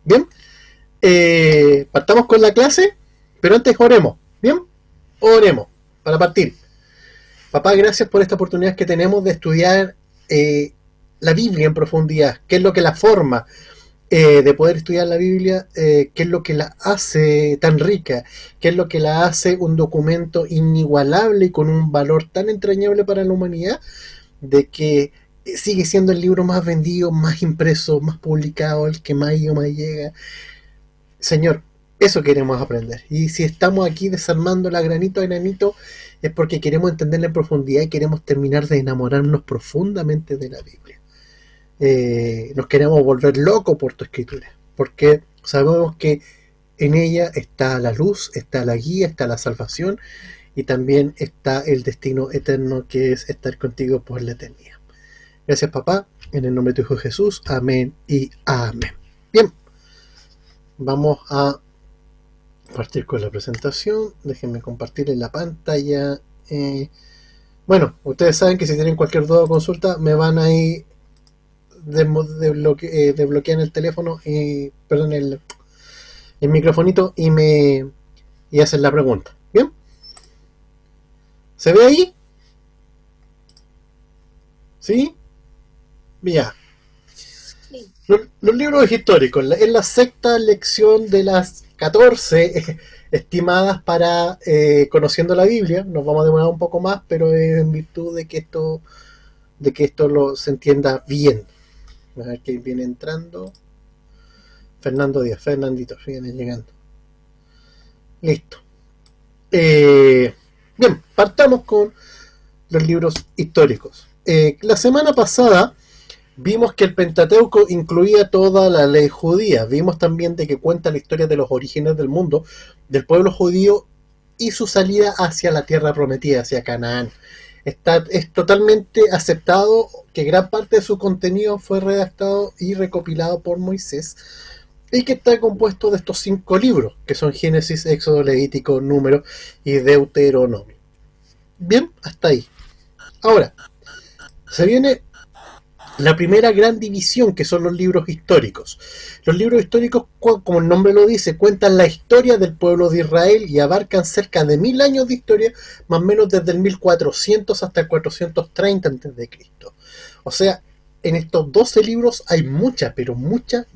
Bien, partamos con la clase, pero antes oremos. Bien, oremos para partir. Papá, gracias por esta oportunidad que tenemos de estudiar la Biblia en profundidad. ¿Qué es lo que la forma de poder estudiar la Biblia? ¿Qué es lo que la hace tan rica? ¿Qué es lo que la hace un documento inigualable y con un valor tan entrañable para la humanidad? De que sigue siendo el libro más vendido, más impreso, más publicado, el que más idioma llega. Señor, eso queremos aprender. Y si estamos aquí desarmándola granito a granito, es porque queremos entenderla en profundidad y queremos terminar de enamorarnos profundamente de la Biblia. Nos queremos volver locos por tu escritura, porque sabemos que en ella está la luz, está la guía, está la salvación y también está el destino eterno, que es estar contigo por la eternidad. Gracias, papá, en el nombre de tu Hijo Jesús. Amén y amén. Bien, vamos a partir con la presentación. Déjenme compartir en la pantalla. Bueno, ustedes saben que si tienen cualquier duda o consulta, me van a ir desbloquean el teléfono y perdón, el microfonito y hacen la pregunta. Bien, ¿se ve ahí? ¿Sí? Ya. Sí. Los libros históricos, es la sexta lección de las 14 estimadas para Conociendo la Biblia. Nos vamos a demorar un poco más, pero es en virtud de que esto se entienda bien. A ver quién viene entrando. Fernando Díaz, Fernandito, viene llegando. Listo. Bien, partamos con los libros históricos. La semana pasada vimos que el Pentateuco incluía toda la ley judía. Vimos también de que cuenta la historia de los orígenes del mundo, del pueblo judío y su salida hacia la tierra prometida, hacia Canaán. Es totalmente aceptado que gran parte de su contenido fue redactado y recopilado por Moisés y que está compuesto de estos 5 libros, que son Génesis, Éxodo, Levítico, Número y Deuteronomio. Bien, hasta ahí. Ahora, se viene la primera gran división, que son los libros históricos. Los libros históricos, como el nombre lo dice, cuentan la historia del pueblo de Israel y abarcan cerca de 1000 años de historia, más o menos desde el 1400 hasta el 430 a.C. O sea, en estos 12 libros hay mucha, pero mucha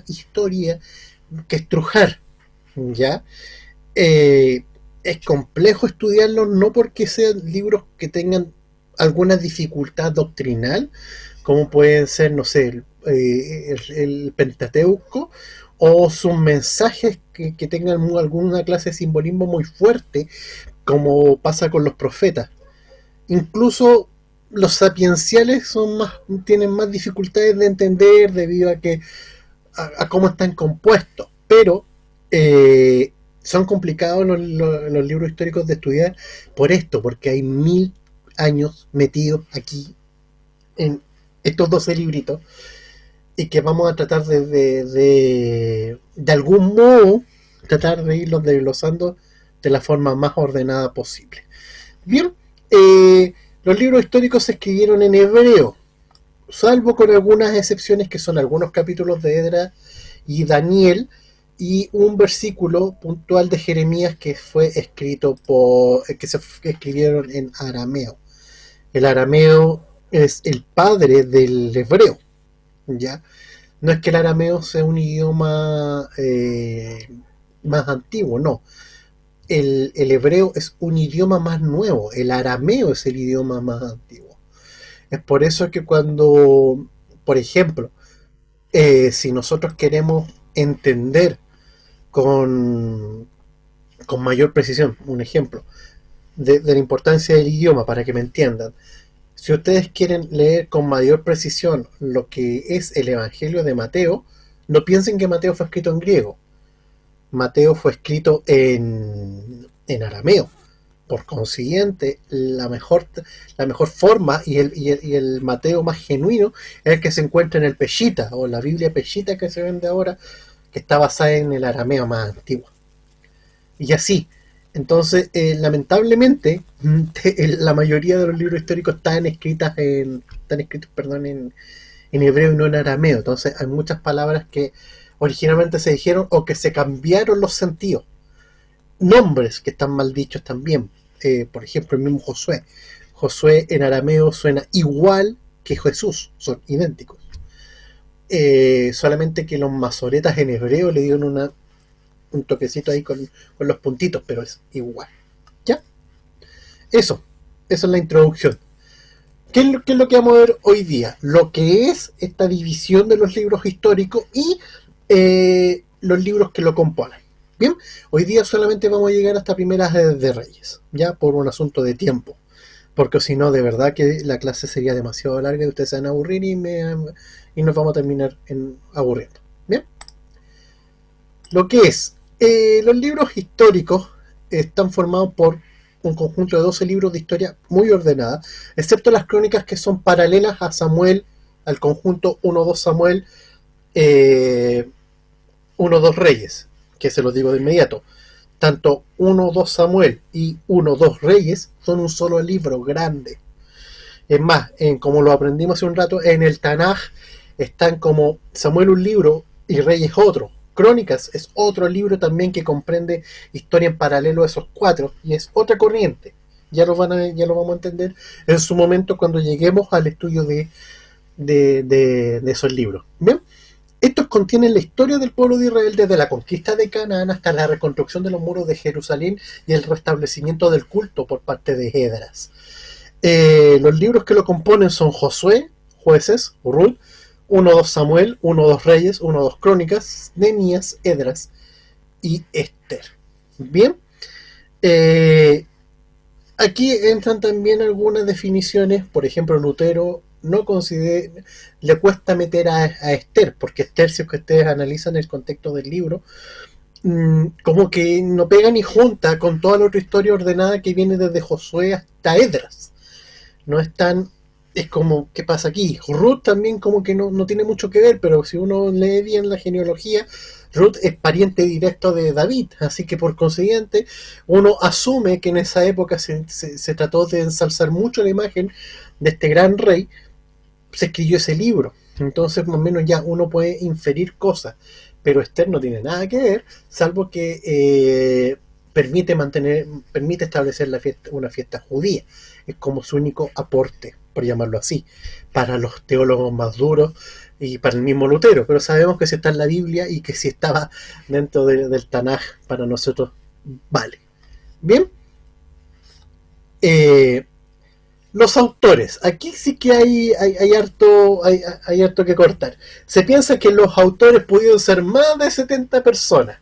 historia que estrujar, ¿ya? Es complejo estudiarlos, no porque sean libros que tengan alguna dificultad doctrinal, como pueden ser, no sé, el Pentateuco, o sus mensajes que tengan alguna clase de simbolismo muy fuerte, como pasa con los profetas. Incluso los sapienciales tienen más dificultades de entender debido a cómo están compuestos, pero son complicados los libros históricos de estudiar por esto, porque hay 1000 años metidos aquí en estos 12 libritos y que vamos a tratar de algún modo tratar de irlos desglosando de la forma más ordenada posible. Bien, los libros históricos se escribieron en hebreo, salvo con algunas excepciones que son algunos capítulos de Edra y Daniel y un versículo puntual de Jeremías que fue escrito que se escribieron en arameo. El arameo es el padre del hebreo, ¿ya? No es que el arameo sea un idioma más antiguo, no. El hebreo es un idioma más nuevo, el arameo es el idioma más antiguo. Es por eso que cuando, por ejemplo, si nosotros queremos entender con, con mayor precisión, un ejemplo, de la importancia del idioma, para que me entiendan, si ustedes quieren leer con mayor precisión lo que es el Evangelio de Mateo, no piensen que Mateo fue escrito en griego. Mateo fue escrito en arameo. Por consiguiente, la mejor forma y el Mateo más genuino es el que se encuentra en el Peshita, o la Biblia Peshita que se vende ahora, que está basada en el arameo más antiguo. Y así. Entonces, lamentablemente, la mayoría de los libros históricos están escritos en hebreo y no en arameo. Entonces, hay muchas palabras que originalmente se dijeron o que se cambiaron los sentidos. Nombres que están mal dichos también. Por ejemplo, el mismo Josué. Josué en arameo suena igual que Jesús, son idénticos. Solamente que los masoretas en hebreo le dieron un toquecito ahí con los puntitos, pero es igual. ¿Ya? Eso es la introducción. ¿Qué es lo que vamos a ver hoy día? Lo que es esta división de los libros históricos y los libros que lo componen. Bien, hoy día solamente vamos a llegar hasta Primeras de Reyes, ya por un asunto de tiempo. Porque si no, de verdad que la clase sería demasiado larga y ustedes se van a aburrir y nos vamos a terminar aburriendo. Bien, lo que es, los libros históricos están formados por un conjunto de 12 libros de historia muy ordenada, excepto las crónicas que son paralelas a Samuel, al conjunto 1-2 Samuel, 1-2 Reyes, que se los digo de inmediato. Tanto 1-2 Samuel y 1-2 Reyes son un solo libro grande. Es más, como lo aprendimos hace un rato, en el Tanaj están como Samuel un libro y Reyes otro. Crónicas es otro libro también que comprende historia en paralelo a esos 4 y es otra corriente. Ya lo vamos a entender en su momento cuando lleguemos al estudio de esos libros. Bien, estos contienen la historia del pueblo de Israel desde la conquista de Canaán hasta la reconstrucción de los muros de Jerusalén y el restablecimiento del culto por parte de Esdras. Los libros que lo componen son Josué, Jueces, Ruth, 1-2 Samuel, 1-2 Reyes, 1-2 Crónicas, Nehemías, Esdras y Esther. Bien, aquí entran también algunas definiciones. Por ejemplo, Lutero le cuesta meter a Esther, porque Esther, si ustedes analizan el contexto del libro, como que no pega ni junta con toda la otra historia ordenada que viene desde Josué hasta Esdras. No es tan... Es como, ¿qué pasa aquí? Ruth también como que no tiene mucho que ver, pero si uno lee bien la genealogía, Ruth es pariente directo de David, así que por consiguiente uno asume que en esa época se trató de ensalzar mucho la imagen de este gran rey, se escribió ese libro, entonces más o menos ya uno puede inferir cosas, pero Esther no tiene nada que ver, salvo que permite establecer una fiesta judía, es como su único aporte, por llamarlo así, para los teólogos más duros y para el mismo Lutero, pero sabemos que si está en la Biblia y que si estaba dentro del Tanaj, para nosotros vale. Bien, los autores, aquí sí que hay harto que cortar. Se piensa que los autores pudieron ser más de 70 personas,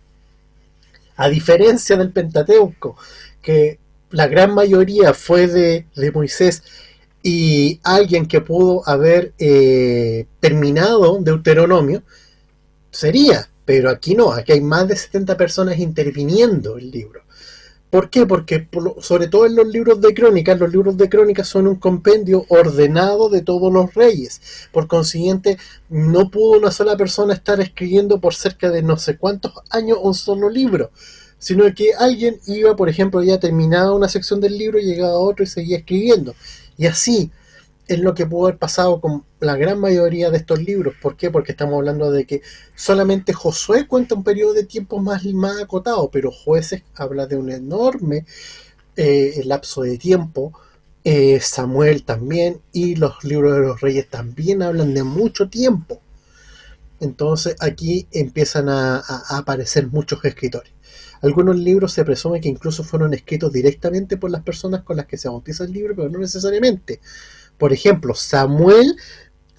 a diferencia del Pentateuco, que la gran mayoría fue de Moisés y alguien que pudo haber terminado Deuteronomio, sería, pero aquí no, aquí hay más de 70 personas interviniendo el libro. ¿Por qué? Porque sobre todo en los libros de crónicas son un compendio ordenado de todos los reyes. Por consiguiente, no pudo una sola persona estar escribiendo por cerca de no sé cuántos años un solo libro, sino que alguien iba, por ejemplo, ya terminaba una sección del libro, llegaba a otro y seguía escribiendo. Y así es lo que pudo haber pasado con la gran mayoría de estos libros. ¿Por qué? Porque estamos hablando de que solamente Josué cuenta un periodo de tiempo más acotado, pero Jueces habla de un enorme lapso de tiempo. Samuel también, y los libros de los reyes también hablan de mucho tiempo. Entonces aquí empiezan a aparecer muchos escritores. Algunos libros se presume que incluso fueron escritos directamente por las personas con las que se bautiza el libro, pero no necesariamente. Por ejemplo, Samuel,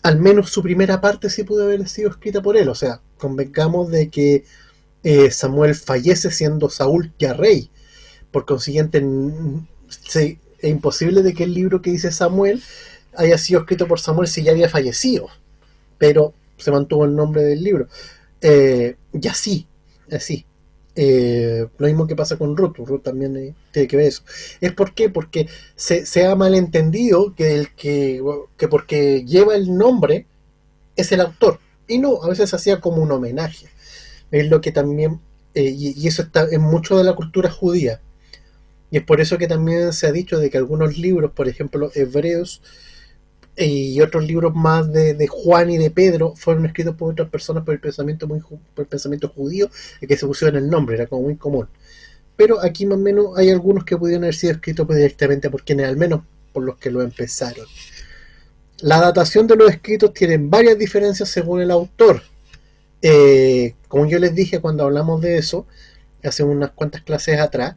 al menos su primera parte sí pudo haber sido escrita por él. O sea, convengamos de que Samuel fallece siendo Saúl ya rey. Por consiguiente, es imposible de que el libro que dice Samuel haya sido escrito por Samuel si ya había fallecido. Pero se mantuvo el nombre del libro. Y así. Lo mismo que pasa con Ruth. Ruth también tiene que ver eso. ¿Es por qué? Porque se ha malentendido que porque lleva el nombre es el autor. Y no, a veces se hacía como un homenaje. Es lo que también, y eso está en mucho de la cultura judía. Y es por eso que también se ha dicho de que algunos libros, por ejemplo, hebreos, y otros libros más de Juan y de Pedro fueron escritos por otras personas por el pensamiento por el pensamiento judío, y que se pusieron el nombre, era como muy común. Pero aquí más o menos hay algunos que pudieron haber sido escritos directamente por quienes, al menos por los que lo empezaron. La datación de los escritos tiene varias diferencias según el autor. Como yo les dije cuando hablamos de eso, hace unas cuantas clases atrás,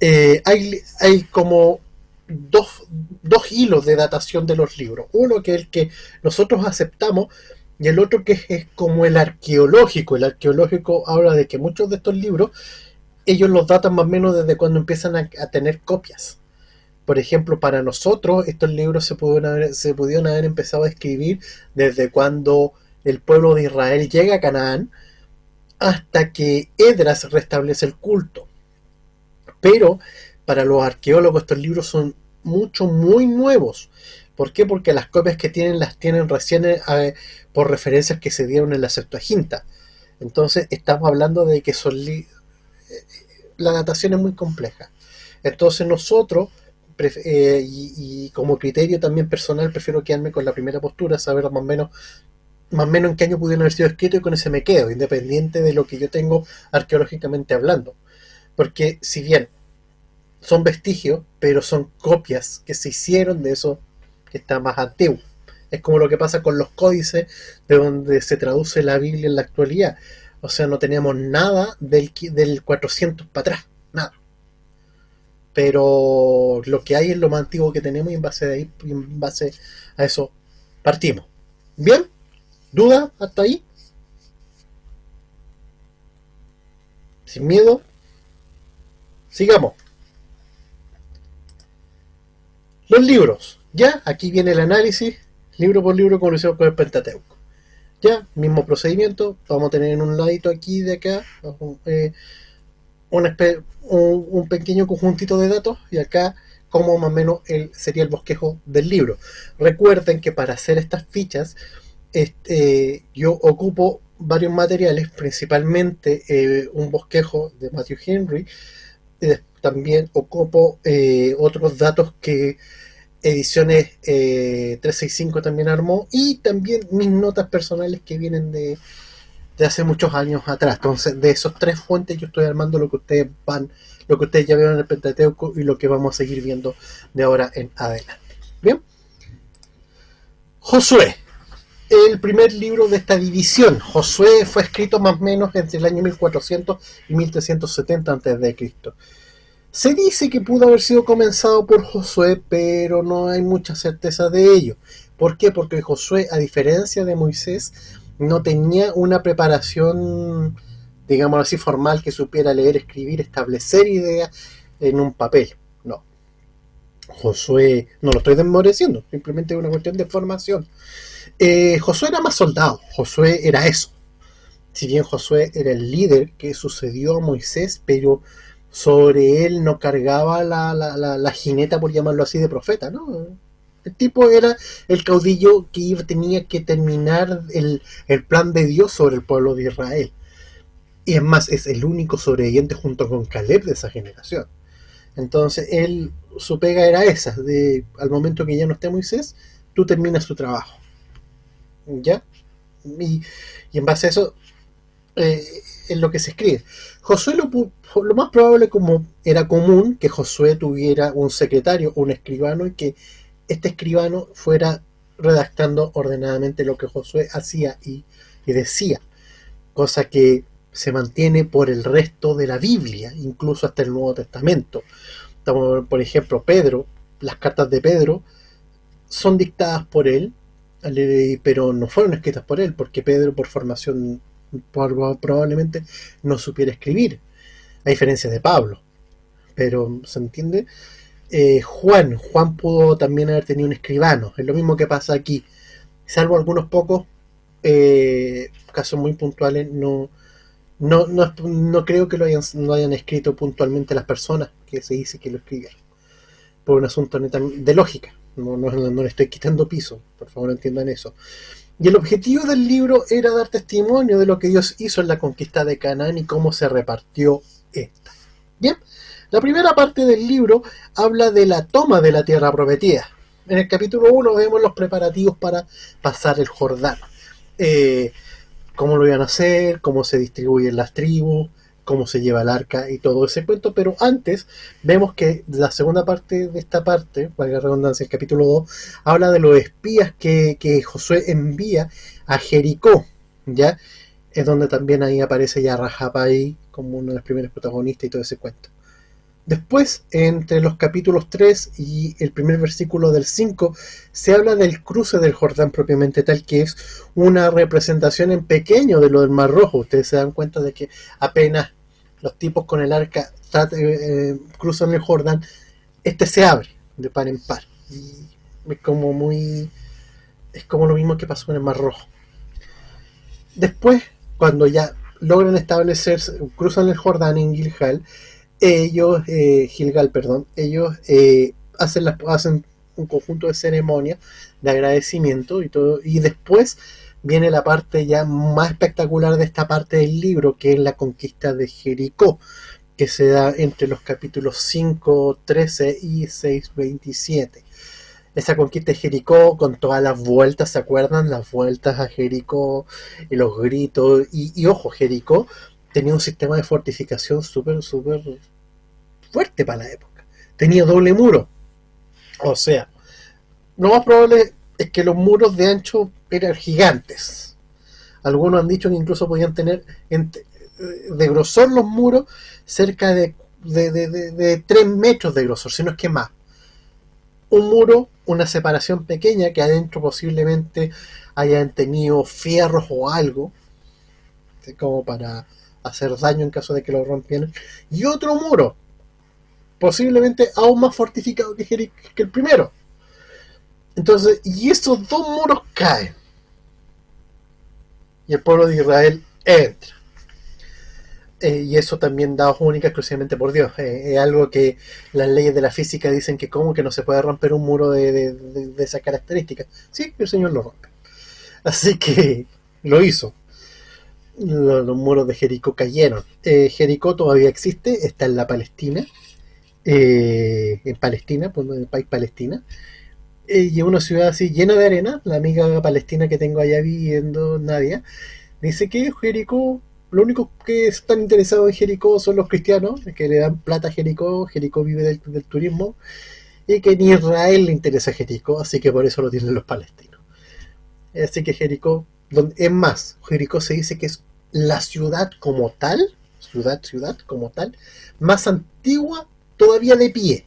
hay como dos hilos de datación de los libros. Uno que es el que nosotros aceptamos y el otro que es como el arqueológico. El arqueológico habla de que muchos de estos libros ellos los datan más o menos desde cuando empiezan a tener copias. Por ejemplo, para nosotros estos libros se pudieron haber empezado a escribir desde cuando el pueblo de Israel llega a Canaán hasta que Esdras restablece el culto. Pero para los arqueólogos estos libros son muy nuevos. ¿Por qué? Porque las copias que tienen las tienen recién por referencias que se dieron en la Septuaginta. Entonces estamos hablando de que la datación es muy compleja. Entonces nosotros, y como criterio también personal, prefiero quedarme con la primera postura, saber más o menos en qué año pudieron haber sido escritos, y con ese me quedo, independiente de lo que yo tengo arqueológicamente hablando. Porque si bien son vestigios, pero son copias que se hicieron de eso que está más antiguo. Es como lo que pasa con los códices de donde se traduce la Biblia en la actualidad. O sea, no tenemos nada del 400 para atrás, nada. Pero lo que hay es lo más antiguo que tenemos, y en base, en base a eso partimos. ¿Bien? ¿Duda hasta ahí? ¿Sin miedo? Sigamos. Los libros. Ya, aquí viene el análisis, libro por libro, como lo hicimos con el Pentateuco. Ya, mismo procedimiento, vamos a tener en un ladito aquí de acá un pequeño conjuntito de datos, y acá como más o menos sería el bosquejo del libro. Recuerden que para hacer estas fichas yo ocupo varios materiales, principalmente un bosquejo de Matthew Henry, y también ocupo otros datos que Ediciones 365 también armó, y también mis notas personales que vienen de hace muchos años atrás. Entonces, de esos tres fuentes yo estoy armando lo que ustedes ya vieron en el Pentateuco y lo que vamos a seguir viendo de ahora en adelante. Bien. Josué, el primer libro de esta división. Josué fue escrito más o menos entre el año 1400 y 1370 a.C. Se dice que pudo haber sido comenzado por Josué, pero no hay mucha certeza de ello. ¿Por qué? Porque Josué, a diferencia de Moisés, no tenía una preparación, digamos así, formal, que supiera leer, escribir, establecer ideas en un papel. No. Josué, no lo estoy desmereciendo, simplemente es una cuestión de formación. Josué era más soldado, Josué era eso. Si bien Josué era el líder que sucedió a Moisés, pero sobre él no cargaba la jineta, por llamarlo así, de profeta, ¿no? El tipo era el caudillo que tenía que terminar el plan de Dios sobre el pueblo de Israel. Y es más, es el único sobreviviente junto con Caleb de esa generación. Entonces, su pega era esa, al momento que ya no esté Moisés, tú terminas tu trabajo. ¿Ya? Y en base a eso, en lo que se escribe. Josué lo más probable, como era común, que Josué tuviera un secretario, un escribano, y que este escribano fuera redactando ordenadamente lo que Josué hacía y decía, cosa que se mantiene por el resto de la Biblia, incluso hasta el Nuevo Testamento. Por ejemplo, Pedro, las cartas de Pedro son dictadas por él, pero no fueron escritas por él, porque Pedro, por formación, probablemente no supiera escribir, a diferencia de Pablo. Pero, ¿se entiende? Juan pudo también haber tenido un escribano. Es lo mismo que pasa aquí. Salvo algunos pocos casos muy puntuales, no creo que no hayan escrito puntualmente las personas que se dice que lo escribieron. Por un asunto de lógica. No le estoy quitando piso. Por favor, entiendan eso. Y el objetivo del libro era dar testimonio de lo que Dios hizo en la conquista de Canaán y cómo se repartió esta. Bien, la primera parte del libro habla de la toma de la tierra prometida. En el capítulo 1 vemos los preparativos para pasar el Jordán. Cómo lo iban a hacer, cómo se distribuyen las tribus, cómo se lleva el arca y todo ese cuento. Pero antes vemos que la segunda parte de esta parte, valga la redundancia, el capítulo 2, habla de los espías que Josué envía a Jericó, ¿ya? Es donde también ahí aparece ya Rajapai como uno de los primeros protagonistas y todo ese cuento. Después, entre los capítulos 3 y el primer versículo del 5, se habla del cruce del Jordán propiamente tal, que es una representación en pequeño de lo del Mar Rojo. Ustedes se dan cuenta de que apenas los tipos con el arca cruzan el Jordán, este se abre de par en par. Y es como lo mismo que pasó con el Mar Rojo. Después, cuando ya logran establecerse, cruzan el Jordán en Gilgal, ellos hacen un conjunto de ceremonias de agradecimiento y todo, y después viene la parte ya más espectacular de esta parte del libro, que es la conquista de Jericó, que se da entre los capítulos 5:13 y 6:27. Esa conquista de Jericó con todas las vueltas, ¿se acuerdan? Las vueltas a Jericó y los gritos, y ojo, Jericó tenía un sistema de fortificación súper fuerte para la época. Tenía doble muro. O sea, lo más probable es que los muros de ancho eran gigantes. Algunos han dicho que incluso podían tener de grosor los muros cerca de 3 metros de grosor, si no es que más. Un muro, una separación pequeña que adentro posiblemente hayan tenido fierros o algo, como para hacer daño en caso de que lo rompieran. Y otro muro, posiblemente aún más fortificado que el primero. Entonces, y esos dos muros caen. Y el pueblo de Israel entra. Y eso también dado única exclusivamente por Dios. Es algo que las leyes de la física dicen que como que no se puede romper un muro de esas características. Sí, el Señor lo rompe. Así que lo hizo. Los muros de Jericó cayeron. Jericó todavía existe, está en la Palestina. En Palestina, pues, en el país Palestina. Y es una ciudad así llena de arena. La amiga palestina que tengo allá viviendo, Nadia, dice que Jericó, lo único que están interesados en Jericó son los cristianos, que le dan plata a Jericó. Jericó vive del turismo, y que ni Israel le interesa Jericó, así que por eso lo tienen los palestinos. Así que Jericó, es más, Jericó se dice que es la ciudad como tal, ciudad como tal, más antigua todavía de pie.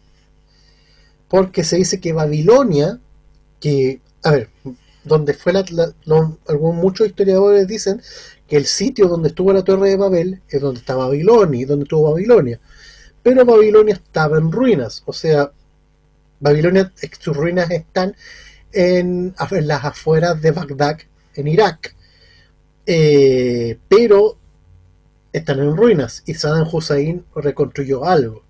Porque se dice que Babilonia, que, a ver, donde fue muchos historiadores dicen que el sitio donde estuvo la Torre de Babel es donde está Babilonia, donde estuvo Babilonia. Pero Babilonia estaba en ruinas, o sea, Babilonia, sus ruinas están en las afueras de Bagdad, en Irak. Pero están en ruinas y Saddam Hussein reconstruyó algo.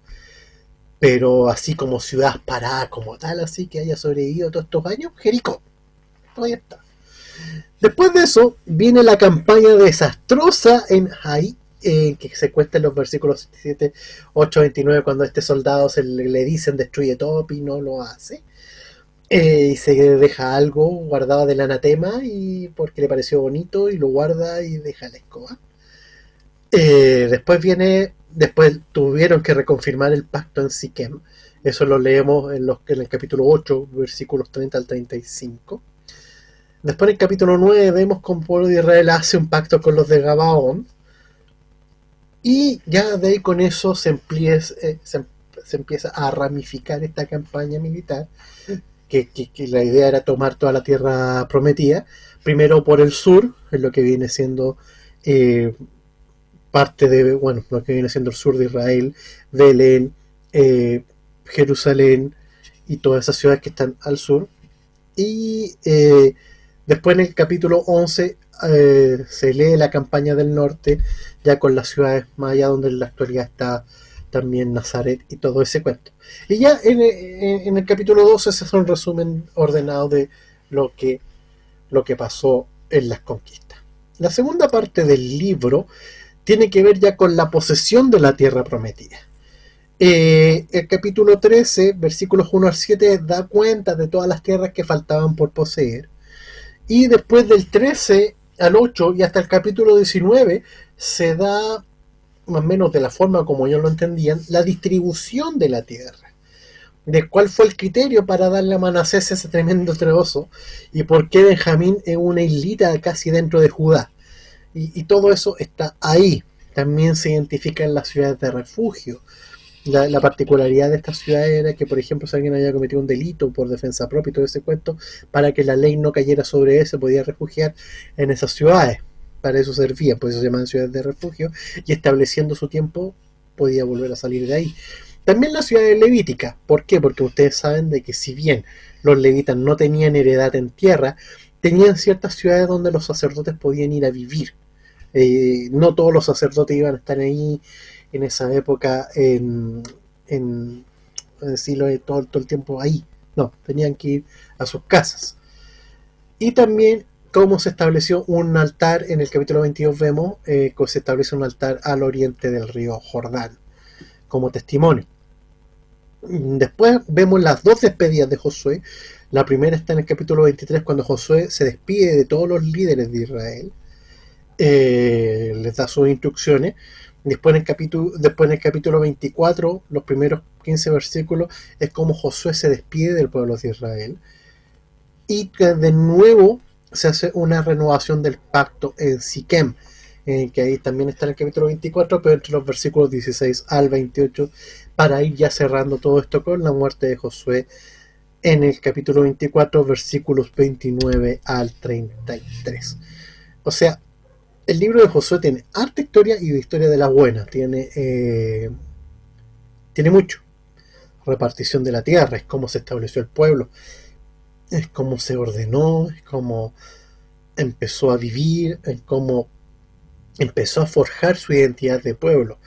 Pero así como ciudad parada como tal, así que haya sobrevivido todos estos años, Jericó. Ahí está. Después de eso, viene la campaña desastrosa en Hai, que se cuenta en los versículos 7, 8, 29, cuando a este soldado le dicen destruye todo y no lo hace. Y se deja algo guardado del anatema y porque le pareció bonito y lo guarda y deja la escoba. Después tuvieron que reconfirmar el pacto en Siquem. Eso lo leemos en el capítulo 8, versículos 30 al 35. Después en el capítulo 9 vemos cómo el pueblo de Israel hace un pacto con los de Gabaón. Y ya de ahí con eso se empieza a ramificar esta campaña militar, que la idea era tomar toda la tierra prometida, primero por el sur, en lo que viene siendo parte de, bueno, lo que viene siendo el sur de Israel, Belén, Jerusalén y todas esas ciudades que están al sur. Y después en el capítulo 11 se lee la campaña del norte, ya con las ciudades más allá, donde en la actualidad está también Nazaret y todo ese cuento. Y ya en el capítulo 12 se hace un resumen ordenado de lo que pasó en las conquistas. La segunda parte del libro tiene que ver ya con la posesión de la tierra prometida. El capítulo 13, versículos 1 al 7, da cuenta de todas las tierras que faltaban por poseer. Y después del 13 al 8 y hasta el capítulo 19 se da, más o menos de la forma como ellos lo entendían, la distribución de la tierra. De cuál fue el criterio para darle a Manasés ese tremendo trozo y por qué Benjamín es una islita casi dentro de Judá. Y todo eso está ahí. También se identifica en las ciudades de refugio. La particularidad de estas ciudades era que, por ejemplo, si alguien había cometido un delito por defensa propia y todo ese cuento, para que la ley no cayera sobre él, se podía refugiar en esas ciudades. Para eso servía, por eso se llamaban ciudades de refugio, y estableciendo su tiempo podía volver a salir de ahí. También las ciudades levíticas. ¿Por qué? Porque ustedes saben de que si bien los levitas no tenían heredad en tierra, tenían ciertas ciudades donde los sacerdotes podían ir a vivir. No todos los sacerdotes iban a estar ahí en esa época en decirlo todo el tiempo ahí. No, tenían que ir a sus casas. Y también cómo se estableció un altar, en el capítulo 22 vemos cómo se establece un altar al oriente del río Jordán, como testimonio. Después vemos las dos despedidas de Josué. La primera está en el capítulo 23, cuando Josué se despide de todos los líderes de Israel. Les da sus instrucciones. Después en el capítulo 24, los primeros 15 versículos, es como Josué se despide del pueblo de Israel. Y que de nuevo se hace una renovación del pacto en Siquem, que ahí también está en el capítulo 24, pero entre los versículos 16 al 28, para ir ya cerrando todo esto con la muerte de Josué en el capítulo 24, versículos 29 al 33. O sea, el libro de Josué tiene harta historia y de historia de la buena. Tiene mucho. Repartición de la tierra, es cómo se estableció el pueblo, es cómo se ordenó, es cómo empezó a vivir, es cómo empezó a forjar su identidad de pueblo.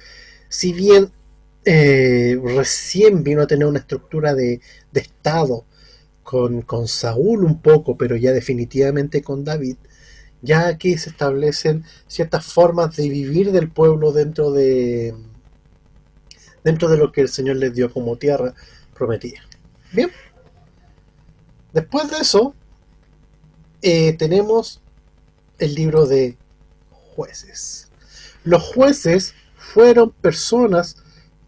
Si bien recién vino a tener una estructura de Estado con Saúl un poco, pero ya definitivamente con David, ya aquí se establecen ciertas formas de vivir del pueblo dentro de lo que el Señor les dio como tierra prometida. Bien, después de eso tenemos el libro de Jueces. Los jueces fueron personas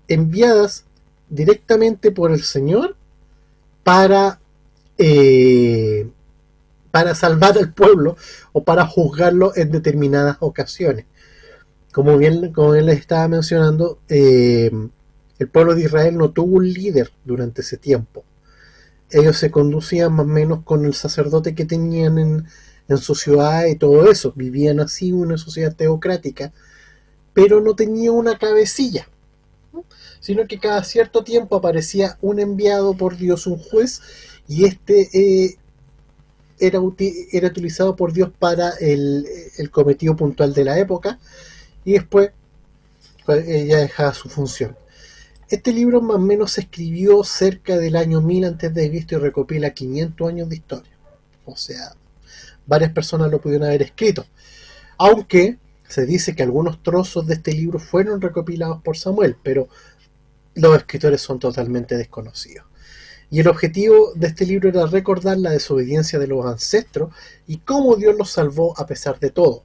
enviadas directamente por el Señor para salvar al pueblo o para juzgarlo en determinadas ocasiones. Como bien les estaba mencionando, el pueblo de Israel no tuvo un líder durante ese tiempo. Ellos se conducían más o menos con el sacerdote que tenían en su ciudad y todo eso. Vivían así, una sociedad teocrática, pero no tenía una cabecilla, ¿no? Sino que cada cierto tiempo aparecía un enviado por Dios, un juez, y era utilizado por Dios para el cometido puntual de la época, y después ya dejaba su función. Este libro más o menos se escribió cerca del año 1000 a.C. y recopila 500 años de historia. O sea, varias personas lo pudieron haber escrito. Aunque se dice que algunos trozos de este libro fueron recopilados por Samuel, pero los escritores son totalmente desconocidos. Y el objetivo de este libro era recordar la desobediencia de los ancestros y cómo Dios los salvó a pesar de todo.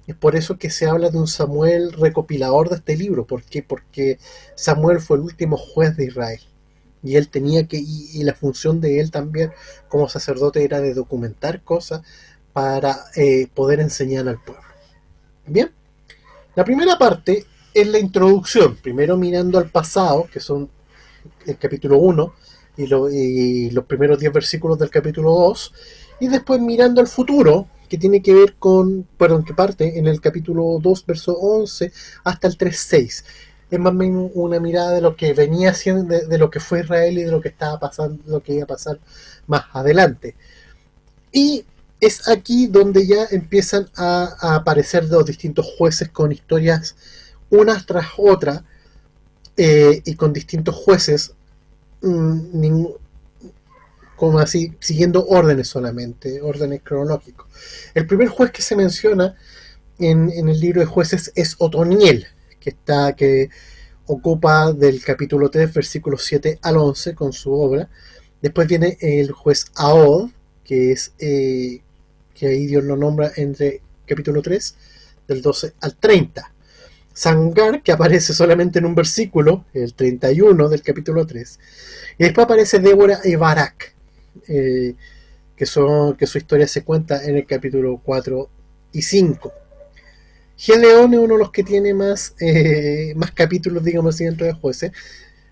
Es por eso que se habla de un Samuel recopilador de este libro. ¿Por qué? Porque Samuel fue el último juez de Israel. Y él tenía que, y la función de él también como sacerdote era de documentar cosas para poder enseñar al pueblo. Bien, la primera parte es la introducción. Primero mirando al pasado, que son el capítulo 1 y los primeros 10 versículos del capítulo 2. Y después mirando al futuro, que tiene que ver que parte en el capítulo 2, verso 11, hasta el 3.6. Es más o menos una mirada de lo que venía siendo, de lo que fue Israel y de lo que estaba pasando, lo que iba a pasar más adelante. Y es aquí donde ya empiezan a aparecer los distintos jueces con historias unas tras otras, y con distintos jueces, como así, siguiendo órdenes solamente, órdenes cronológicos. El primer juez que se menciona en el libro de jueces es Otoniel, que ocupa del capítulo 3, versículos 7 al 11 con su obra. Después viene el juez Ahod, que es que ahí Dios lo nombra entre capítulo 3, del 12 al 30. Sangar, que aparece solamente en un versículo, el 31 del capítulo 3. Y después aparece Débora y Barak, que su historia se cuenta en el capítulo 4 y 5. Gedeón es uno de los que tiene más capítulos, digamos así, dentro de jueces.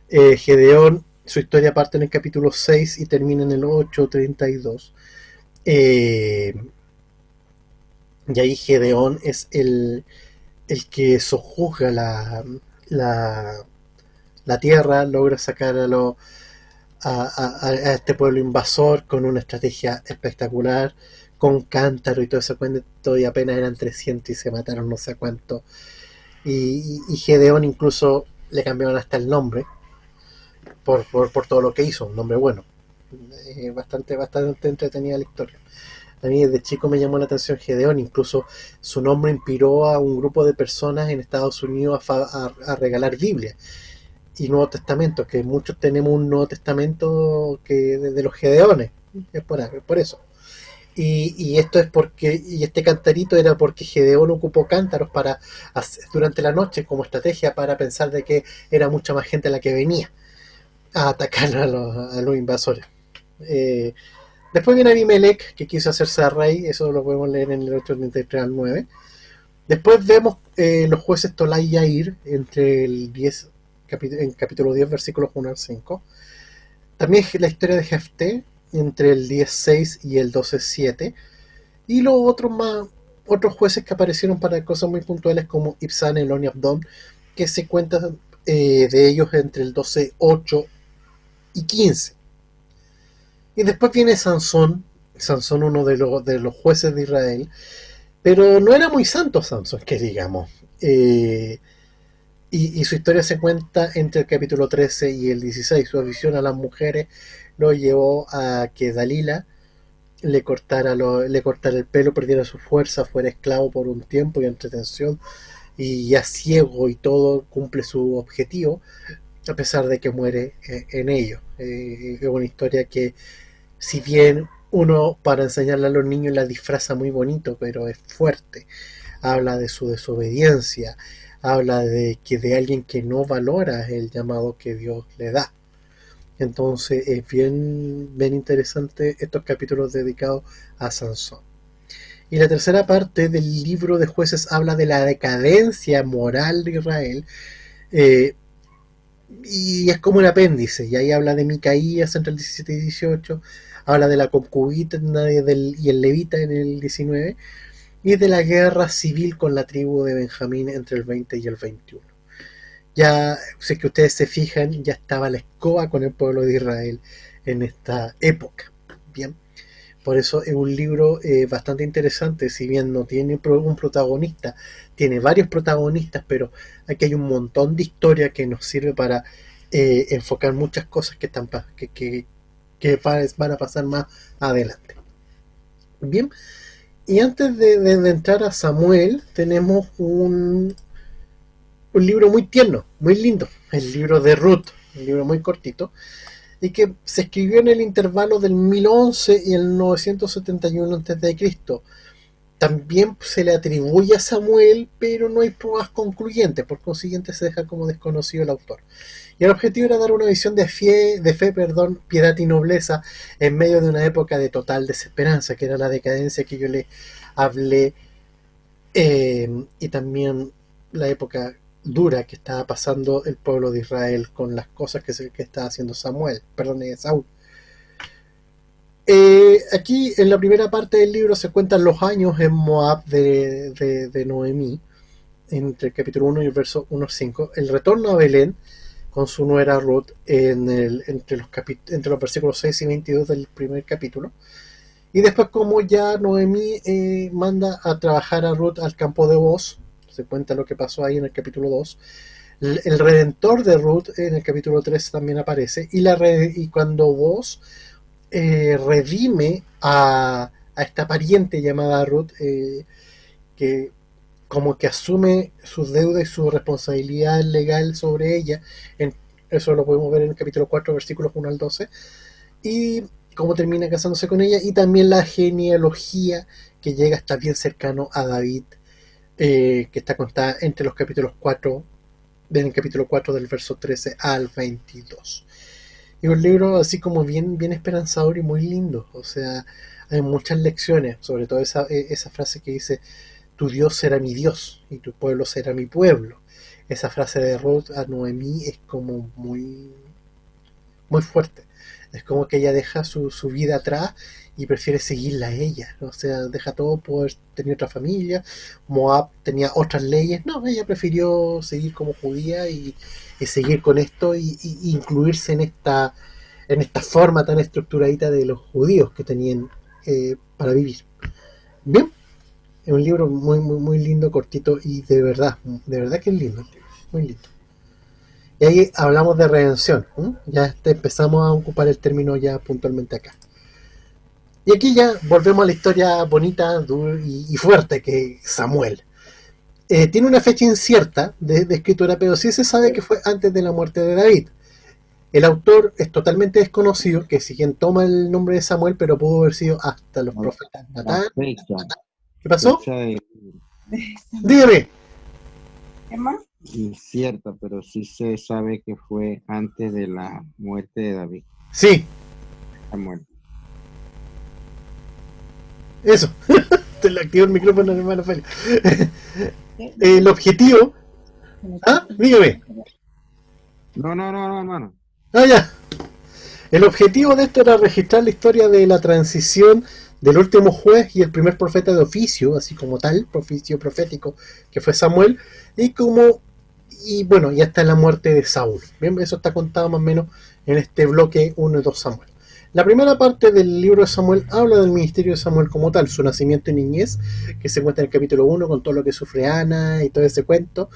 Gedeón, su historia parte en el capítulo 6 y termina en el 8:32. Y ahí Gedeón es el que sojuzga la tierra, logra sacar a este pueblo invasor con una estrategia espectacular, con cántaro y todo eso, cuento, y apenas eran 300 y se mataron no sé cuánto. Y Gedeón incluso le cambiaron hasta el nombre por todo lo que hizo, un nombre bueno. Bastante entretenida la historia. A mí desde chico me llamó la atención Gedeón, incluso su nombre inspiró a un grupo de personas en Estados Unidos a regalar Biblia y Nuevo Testamento, que muchos tenemos un Nuevo Testamento que de los Gedeones, es por eso. Y esto es porque, y este cantarito era porque Gedeón ocupó cántaros durante la noche como estrategia para pensar de que era mucha más gente la que venía a atacar a los invasores. Eh, Después viene Abimelech, que quiso hacerse rey, eso lo podemos leer en el 8:33 al 9. Después vemos los jueces Tolá y Yair, entre el 10, en capítulo 10, versículos 1 al 5. También la historia de Jefté, entre el 10:6 y el 12:7. Y los otros jueces que aparecieron para cosas muy puntuales, como Ibzan, Elón y Abdón, que se cuentan de ellos entre el 12:8 y 15. Y después viene Sansón, uno de los jueces de Israel, pero no era muy santo Sansón, que digamos. Y su historia se cuenta entre el capítulo 13 y el 16. Su afición a las mujeres lo llevó a que Dalila le cortara el pelo, perdiera su fuerza, fuera esclavo por un tiempo y entretención, y ya ciego y todo cumple su objetivo, a pesar de que muere en ello. Es una historia que, si bien uno para enseñarle a los niños la disfraza muy bonito, pero es fuerte. Habla de su desobediencia, habla de alguien que no valora el llamado que Dios le da. Entonces es bien interesante estos capítulos dedicados a Sansón. Y la tercera parte del libro de jueces habla de la decadencia moral de Israel, eh, y es como un apéndice, y ahí habla de Micaías entre el 17 y 18, habla de la concubina y el levita en el 19, y de la guerra civil con la tribu de Benjamín entre el 20 y el 21. Ya, si es que ustedes se fijan, ya estaba la escoba con el pueblo de Israel en esta época. Bien, por eso es un libro bastante interesante, si bien no tiene un protagonista, tiene varios protagonistas, pero aquí hay un montón de historia que nos sirve para enfocar muchas cosas que van a pasar más adelante. Bien, y antes de entrar a Samuel, tenemos un libro muy tierno, muy lindo, el libro de Ruth, un libro muy cortito, y que se escribió en el intervalo del 1011 y el 971 a.C. También se le atribuye a Samuel, pero no hay pruebas concluyentes, por consiguiente se deja como desconocido el autor. Y el objetivo era dar una visión de fe, piedad y nobleza en medio de una época de total desesperanza, que era la decadencia que yo le hablé, y también la época dura que estaba pasando el pueblo de Israel con las cosas que estaba haciendo Saúl. Aquí en la primera parte del libro se cuentan los años en Moab de Noemí, entre el capítulo 1 y el verso 1 al 5, el retorno a Belén con su nuera Ruth entre los versículos 6 y 22 del primer capítulo, y después como ya Noemí manda a trabajar a Ruth al campo de Boz. Se cuenta lo que pasó ahí en el capítulo 2. El redentor de Ruth en el capítulo 3 también aparece, y cuando Boz redime a esta pariente llamada Ruth, que como que asume sus deudas y su responsabilidad legal sobre ella. En, eso lo podemos ver en el capítulo 4 versículos 1 al 12. Y cómo termina casándose con ella. Y también la genealogía que llega hasta bien cercano a David, que está contada entre los capítulos 4, en el capítulo 4 del verso 13 al 22. Y un libro así como bien esperanzador y muy lindo. O sea, hay muchas lecciones, sobre todo esa frase que dice: tu Dios será mi Dios y tu pueblo será mi pueblo. Esa frase de Ruth a Noemí es como muy fuerte. Es como que ella deja su vida atrás y prefiere seguirla a ella. O sea, deja todo por tener otra familia. Moab tenía otras leyes. No, ella prefirió seguir como judía y seguir con esto y incluirse en esta forma tan estructuradita de los judíos que tenían para vivir. Bien, es un libro muy lindo, cortito y de verdad que es lindo el libro, muy lindo. Y ahí hablamos de redención, ¿eh? Ya empezamos a ocupar el término ya puntualmente acá. Y aquí ya volvemos a la historia bonita y fuerte que es Samuel. Tiene una fecha incierta de escritura, pero sí se sabe que fue antes de la muerte de David. El autor es totalmente desconocido, que si quien toma el nombre de Samuel, pero pudo haber sido hasta los profetas La Natán. ¿Qué pasó? fecha de Dígame. incierta, pero sí se sabe que fue antes de la muerte de David. Sí, Samuel. eso. Te le activó el micrófono, hermano Félix. El objetivo. Ah, dígame. No, hermano. Ah, ya. El objetivo de esto era registrar la historia de la transición del último juez y el primer profeta de oficio, así como tal, oficio profético, que fue Samuel, y bueno, ya está en la muerte de Saúl. Bien, eso está contado más o menos en este bloque 1 y 2 Samuel. La primera parte del libro de Samuel habla del ministerio de Samuel como tal, su nacimiento y niñez, que se encuentra en el capítulo 1 con todo lo que sufre Ana y todo ese cuento.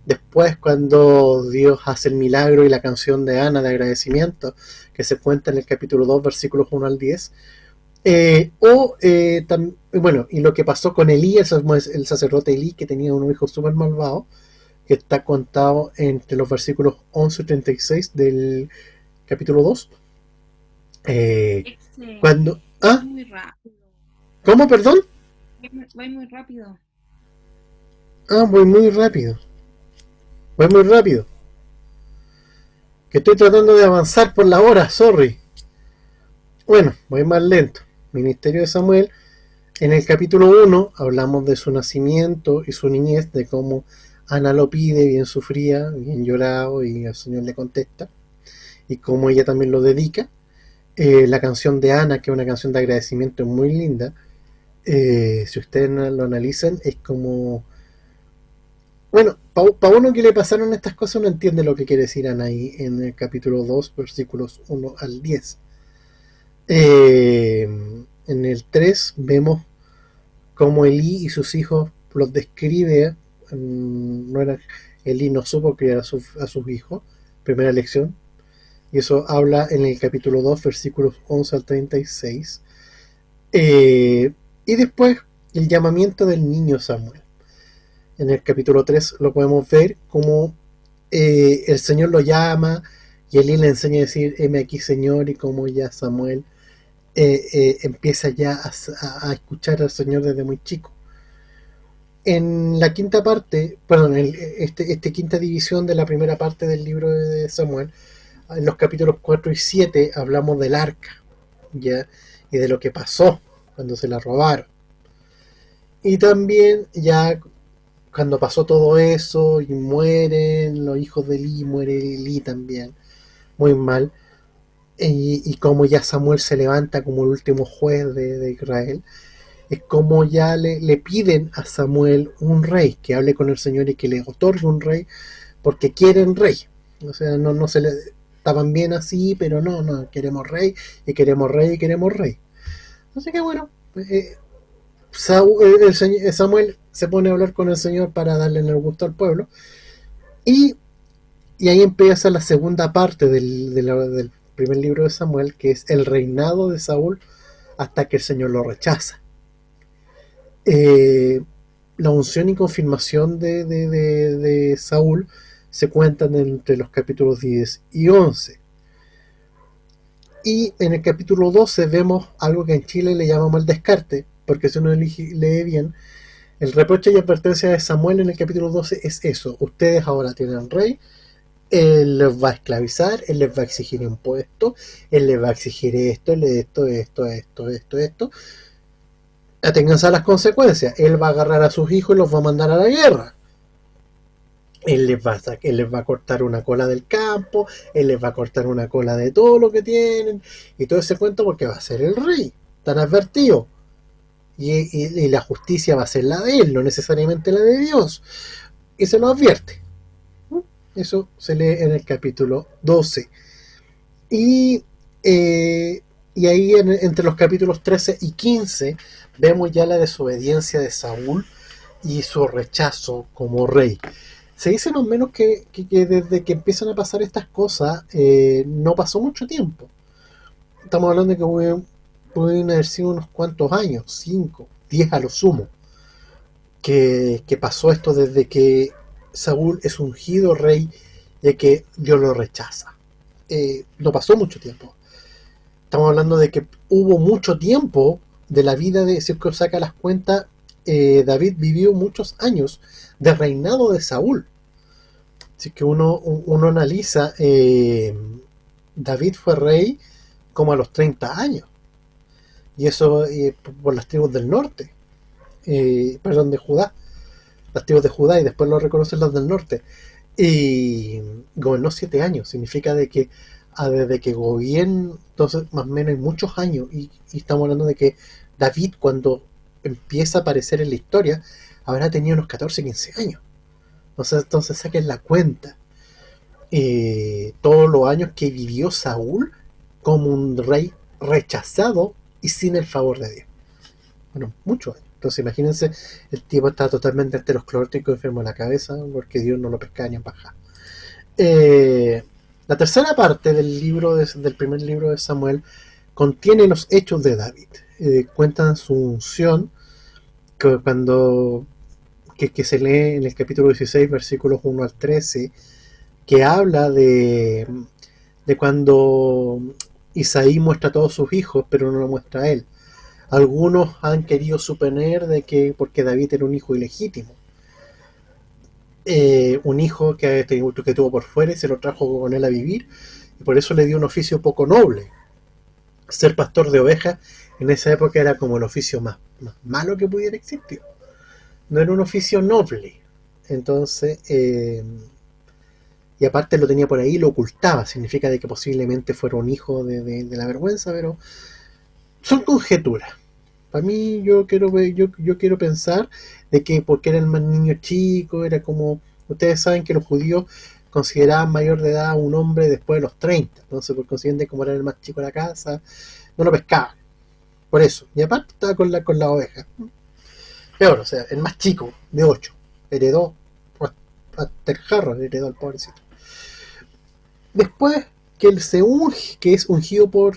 Después, cuando Dios hace el milagro y la canción de Ana de agradecimiento, que se cuenta en el capítulo 2, versículos 1 al 10. Bueno, y lo que pasó con Elí, el sacerdote Elí, que tenía un hijo súper malvado, que está contado entre los versículos 11 y 36 del capítulo 2. Cuando... ¿Ah? ¿Cómo, perdón? Voy muy rápido. Ah, voy muy rápido. Voy muy rápido. Que estoy tratando de avanzar por la hora, sorry. Bueno, voy más lento. Ministerio de Samuel. En el capítulo 1 hablamos de su nacimiento y su niñez, de cómo Ana lo pide, bien sufría, bien llorado, y el Señor le contesta, y cómo ella también lo dedica. La canción de Ana, que es una canción de agradecimiento muy linda, si ustedes lo analizan, es como... Bueno, para uno que le pasaron estas cosas no entiende lo que quiere decir Ana ahí en el capítulo 2, versículos 1 al 10. En el 3 vemos cómo Elí y sus hijos los describe. No era, Elí no supo criar a sus hijos, primera lección, y eso habla en el capítulo 2, versículos 11 al 36. Y después el llamamiento del niño Samuel. En el capítulo 3 lo podemos ver como el Señor lo llama y Elí le enseña a decir: heme aquí, Señor, y como ya Samuel empieza ya a escuchar al Señor desde muy chico. En la quinta parte, perdón, quinta división de la primera parte del libro de Samuel, en los capítulos 4 y 7 hablamos del arca, ¿ya? Y de lo que pasó cuando se la robaron. Y también ya cuando pasó todo eso y mueren los hijos de Eli, muere Eli también, muy mal, y como ya Samuel se levanta como el último juez de Israel, es como ya le piden a Samuel un rey, que hable con el Señor y que le otorgue un rey, porque quieren rey. O sea, no se le estaban bien así, pero no, queremos rey, y queremos rey, y queremos rey. Así que bueno, Samuel se pone a hablar con el Señor para darle el gusto al pueblo, y, y ahí empieza la segunda parte del primer libro de Samuel, que es el reinado de Saúl hasta que el Señor lo rechaza. Eh, la unción y confirmación de Saúl se cuentan entre los capítulos 10 y 11. Y en el capítulo 12 vemos algo que en Chile le llamamos el descarte, porque si uno lee bien, el reproche y advertencia de Samuel en el capítulo 12 es eso: ustedes ahora tienen rey, él les va a esclavizar, él les va a exigir impuestos, él les va a exigir esto. Aténganse a las consecuencias. Él va a agarrar a sus hijos y los va a mandar a la guerra. Él les va a cortar una cola del campo, él les va a cortar una cola de todo lo que tienen, y todo ese cuento porque va a ser el rey. Están advertidos. Y la justicia va a ser la de él, no necesariamente la de Dios. Y se lo advierte. Eso se lee en el capítulo 12. Y ahí entre los capítulos 13 y 15 vemos ya la desobediencia de Saúl y su rechazo como rey. Se dice más o menos que desde que empiezan a pasar estas cosas no pasó mucho tiempo. Estamos hablando de que pueden haber sido unos cuantos años, 5, 10 a lo sumo, que pasó esto desde que Saúl es ungido rey y que Dios lo rechaza. No pasó mucho tiempo. Estamos hablando de que hubo mucho tiempo de la vida de, si uno saca las cuentas, David vivió muchos años de reinado de Saúl. Si que uno analiza, David fue rey como a los 30 años. Y eso por las tribus del norte. Perdón, de Judá. Las tribus de Judá, y después lo reconocen los del norte. Y gobernó 7 años. Significa de que desde que gobierna, entonces más o menos hay muchos años. Y estamos hablando de que David, cuando empieza a aparecer en la historia, habrá tenido unos 14, 15 años. Entonces saquen la cuenta. Todos los años que vivió Saúl como un rey rechazado y sin el favor de Dios. Bueno, muchos años. Entonces imagínense, el tipo está totalmente aterosclerótico, enfermo de la cabeza, porque Dios no lo pesca ni en paja. La tercera parte del primer libro de Samuel contiene los hechos de David. Cuentan su unción, que se lee en el capítulo 16, versículos 1 al 13, que habla de cuando Isaí muestra a todos sus hijos, pero no lo muestra a él. Algunos han querido suponer de que porque David era un hijo ilegítimo, un hijo que tuvo por fuera y se lo trajo con él a vivir, y por eso le dio un oficio poco noble. Ser pastor de ovejas en esa época era como el oficio más malo que pudiera existir. No era un oficio noble. Entonces, y aparte lo tenía por ahí, lo ocultaba. Significa de que posiblemente fuera un hijo de la vergüenza, pero son conjeturas. Para mí, yo quiero pensar de que porque era el más niño chico, era como, ustedes saben que los judíos consideraban mayor de edad a un hombre después de los 30. Entonces, por consiguiente, como era el más chico de la casa, no lo pescaban. Por eso. Y aparte estaba con la oveja. Peor, o sea, el más chico, de 8, heredó, hasta el jarro le heredó al pobrecito. Después que él que es ungido por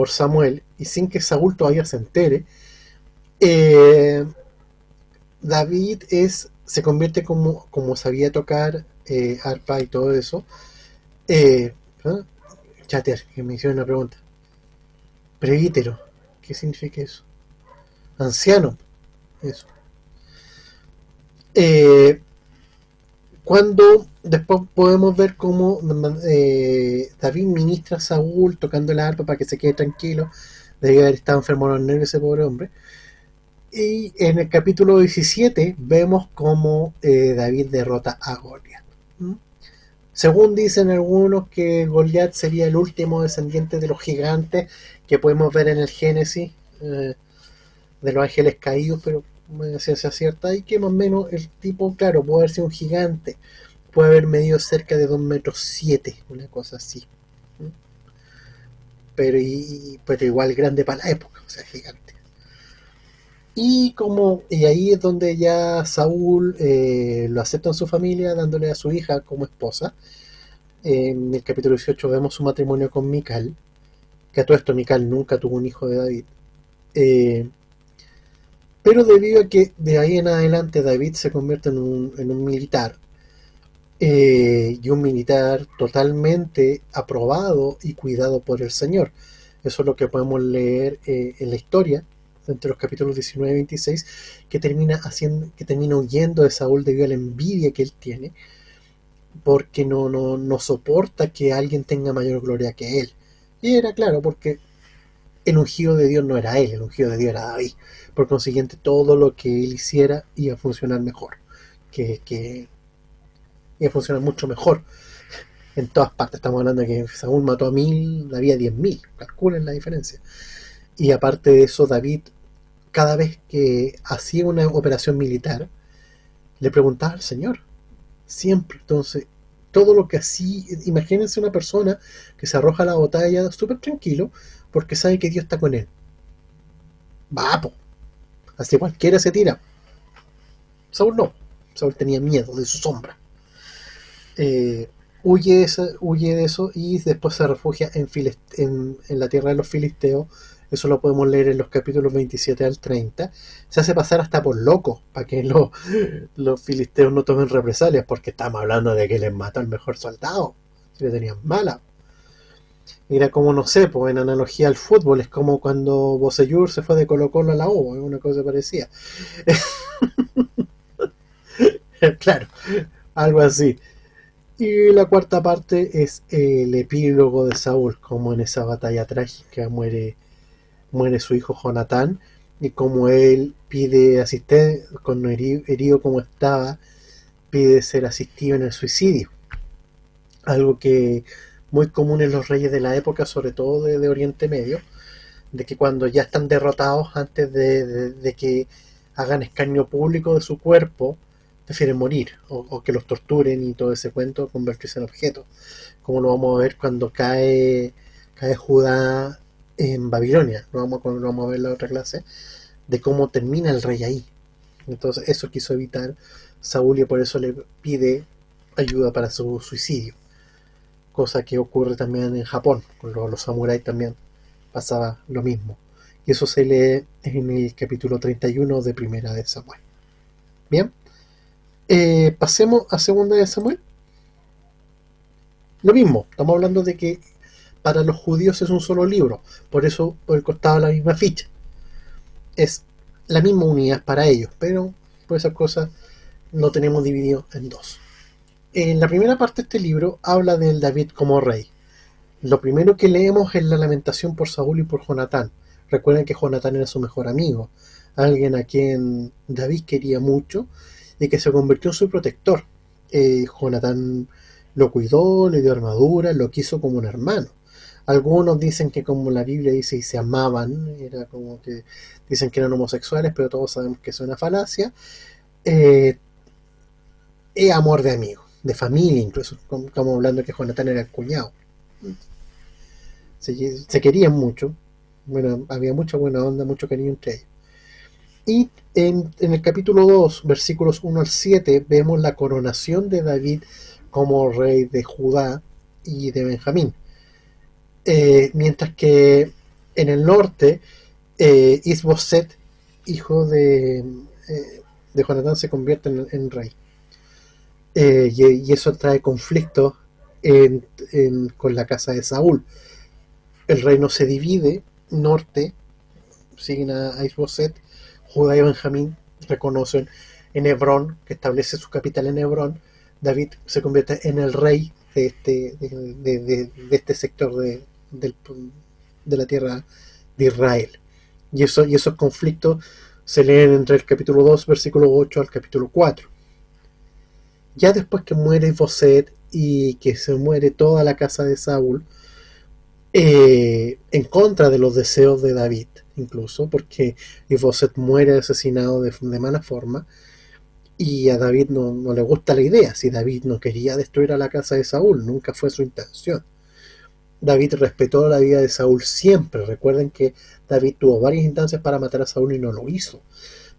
Samuel, y sin que Saúl todavía se entere, David se convierte como sabía tocar arpa y todo eso. Chater, que me hicieron una pregunta. Presbítero, ¿qué significa eso? Anciano, eso. Cuando después podemos ver cómo David ministra a Saúl tocando la arpa para que se quede tranquilo, debe haber estado enfermo de los nervios ese pobre hombre. Y en el capítulo 17 vemos cómo David derrota a Goliat. Según dicen algunos que Goliat sería el último descendiente de los gigantes que podemos ver en el Génesis, de los ángeles caídos, pero ciencia cierta, y que más o menos el tipo, claro, puede haber sido un gigante, puede haber medido cerca de 2,7 m, una cosa así, pero igual grande para la época, o sea, gigante. Y ahí es donde ya Saúl lo acepta en su familia, dándole a su hija como esposa. En el capítulo 18 vemos su matrimonio con Mical, que a todo esto Mical nunca tuvo un hijo de David. Pero debido a que de ahí en adelante David se convierte en un militar, y un militar totalmente aprobado y cuidado por el Señor. Eso es lo que podemos leer en la historia, entre los capítulos 19 y 26, que termina huyendo de Saúl debido a la envidia que él tiene, porque no soporta que alguien tenga mayor gloria que él. Y era claro, porque el ungido de Dios no era él, el ungido de Dios era David. Por consiguiente, todo lo que él hiciera iba a funcionar mejor, que iba a funcionar mucho mejor en todas partes. Estamos hablando de que Saúl mató a 1000, había 10.000, calculen la diferencia. Y aparte de eso, David, cada vez que hacía una operación militar, le preguntaba al Señor, siempre. Entonces, todo lo que hacía, imagínense una persona que se arroja a la batalla súper tranquilo, porque sabe que Dios está con él. Vapo, así cualquiera se tira. Saúl no, Saúl tenía miedo de su sombra. Huye de eso y después se refugia en la tierra de los filisteos. Eso lo podemos leer en los capítulos 27 al 30. Se hace pasar hasta por loco para que los filisteos no tomen represalias, porque estamos hablando de que les mató al mejor soldado, si le tenían mala. Era como, no sé, pues en analogía al fútbol, es como cuando Bocellur se fue de Colo Colo a la U, es una cosa parecida. Claro, algo así. Y la cuarta parte es el epílogo de Saúl, como en esa batalla trágica muere su hijo Jonatán, y como él pide asistencia, con herido como estaba, pide ser asistido en el suicidio. Algo que muy común en los reyes de la época, sobre todo de Oriente Medio, de que cuando ya están derrotados, antes de que hagan escarnio público de su cuerpo, prefieren morir, o que los torturen y todo ese cuento, convertirse en objeto, como lo vamos a ver cuando cae Judá en Babilonia. Lo vamos a ver en la otra clase, de cómo termina el rey ahí. Entonces eso quiso evitar Saúl, y por eso le pide ayuda para su suicidio, cosa que ocurre también en Japón, con los samuráis también pasaba lo mismo. Y eso se lee en el capítulo 31 de Primera de Samuel. Bien, pasemos a Segunda de Samuel. Lo mismo, estamos hablando de que para los judíos es un solo libro, por eso por el costado la misma ficha. Es la misma unidad para ellos, pero por esas cosas lo tenemos dividido en dos. En la primera parte de este libro habla del David como rey. Lo primero que leemos es la lamentación por Saúl y por Jonatán. Recuerden que Jonatán era su mejor amigo, alguien a quien David quería mucho y que se convirtió en su protector. Jonatán lo cuidó, le dio armadura, lo quiso como un hermano. Algunos dicen que, como la Biblia dice, y se amaban, era como que dicen que eran homosexuales, pero todos sabemos que es una falacia. Es amor de amigo, de familia incluso. Estamos hablando que Jonatán era el cuñado. Se querían mucho. Bueno, había mucha buena onda, mucho cariño entre ellos. Y en el capítulo 2, versículos 1 al 7, vemos la coronación de David como rey de Judá y de Benjamín. Mientras que en el norte, Isboset, hijo de Jonatán, se convierte en rey. Y eso trae conflicto con la casa de Saúl. El reino se divide, norte siguen a Isboset, Judá y Benjamín reconocen en Hebrón, que establece su capital en Hebrón. David se convierte en el rey de este sector de la tierra de Israel. Y esos conflictos se leen entre el capítulo 2, versículo 8 al capítulo 4. Ya después que muere Isboset y que se muere toda la casa de Saúl, en contra de los deseos de David, incluso, porque Isboset muere asesinado de mala forma, y a David no le gusta la idea. Si David no quería destruir a la casa de Saúl, nunca fue su intención. David respetó la vida de Saúl siempre. Recuerden que David tuvo varias instancias para matar a Saúl y no lo hizo.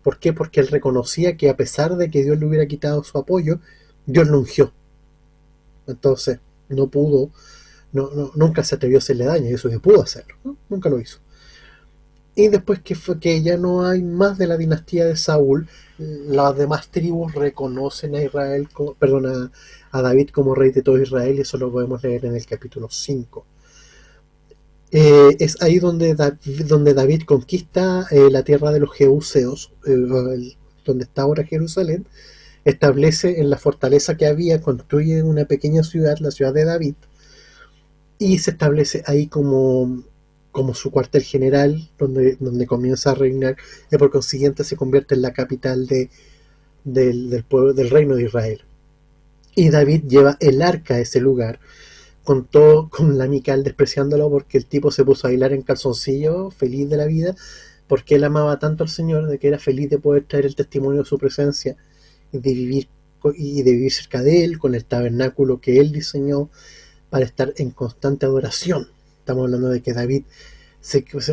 ¿Por qué? Porque él reconocía que a pesar de que Dios le hubiera quitado su apoyo, Dios lo ungió. Entonces no pudo, nunca se atrevió a hacerle daño, y eso que pudo hacerlo, ¿no? Nunca lo hizo. Y después que ya no hay más de la dinastía de Saúl, las demás tribus reconocen a Israel, a David como rey de todo Israel, y eso lo podemos leer en el capítulo 5. Es ahí donde David conquista la tierra de los Jebuseos, donde está ahora Jerusalén, establece en la fortaleza que había, construye una pequeña ciudad, la ciudad de David, y se establece ahí como su cuartel general, donde comienza a reinar, y por consiguiente se convierte en la capital del pueblo, del reino de Israel. Y David lleva el arca a ese lugar, con la Mical despreciándolo porque el tipo se puso a bailar en calzoncillo, feliz de la vida, porque él amaba tanto al Señor, de que era feliz de poder traer el testimonio de su presencia y de vivir cerca de él, con el tabernáculo que él diseñó para estar en constante adoración. Estamos hablando de que David,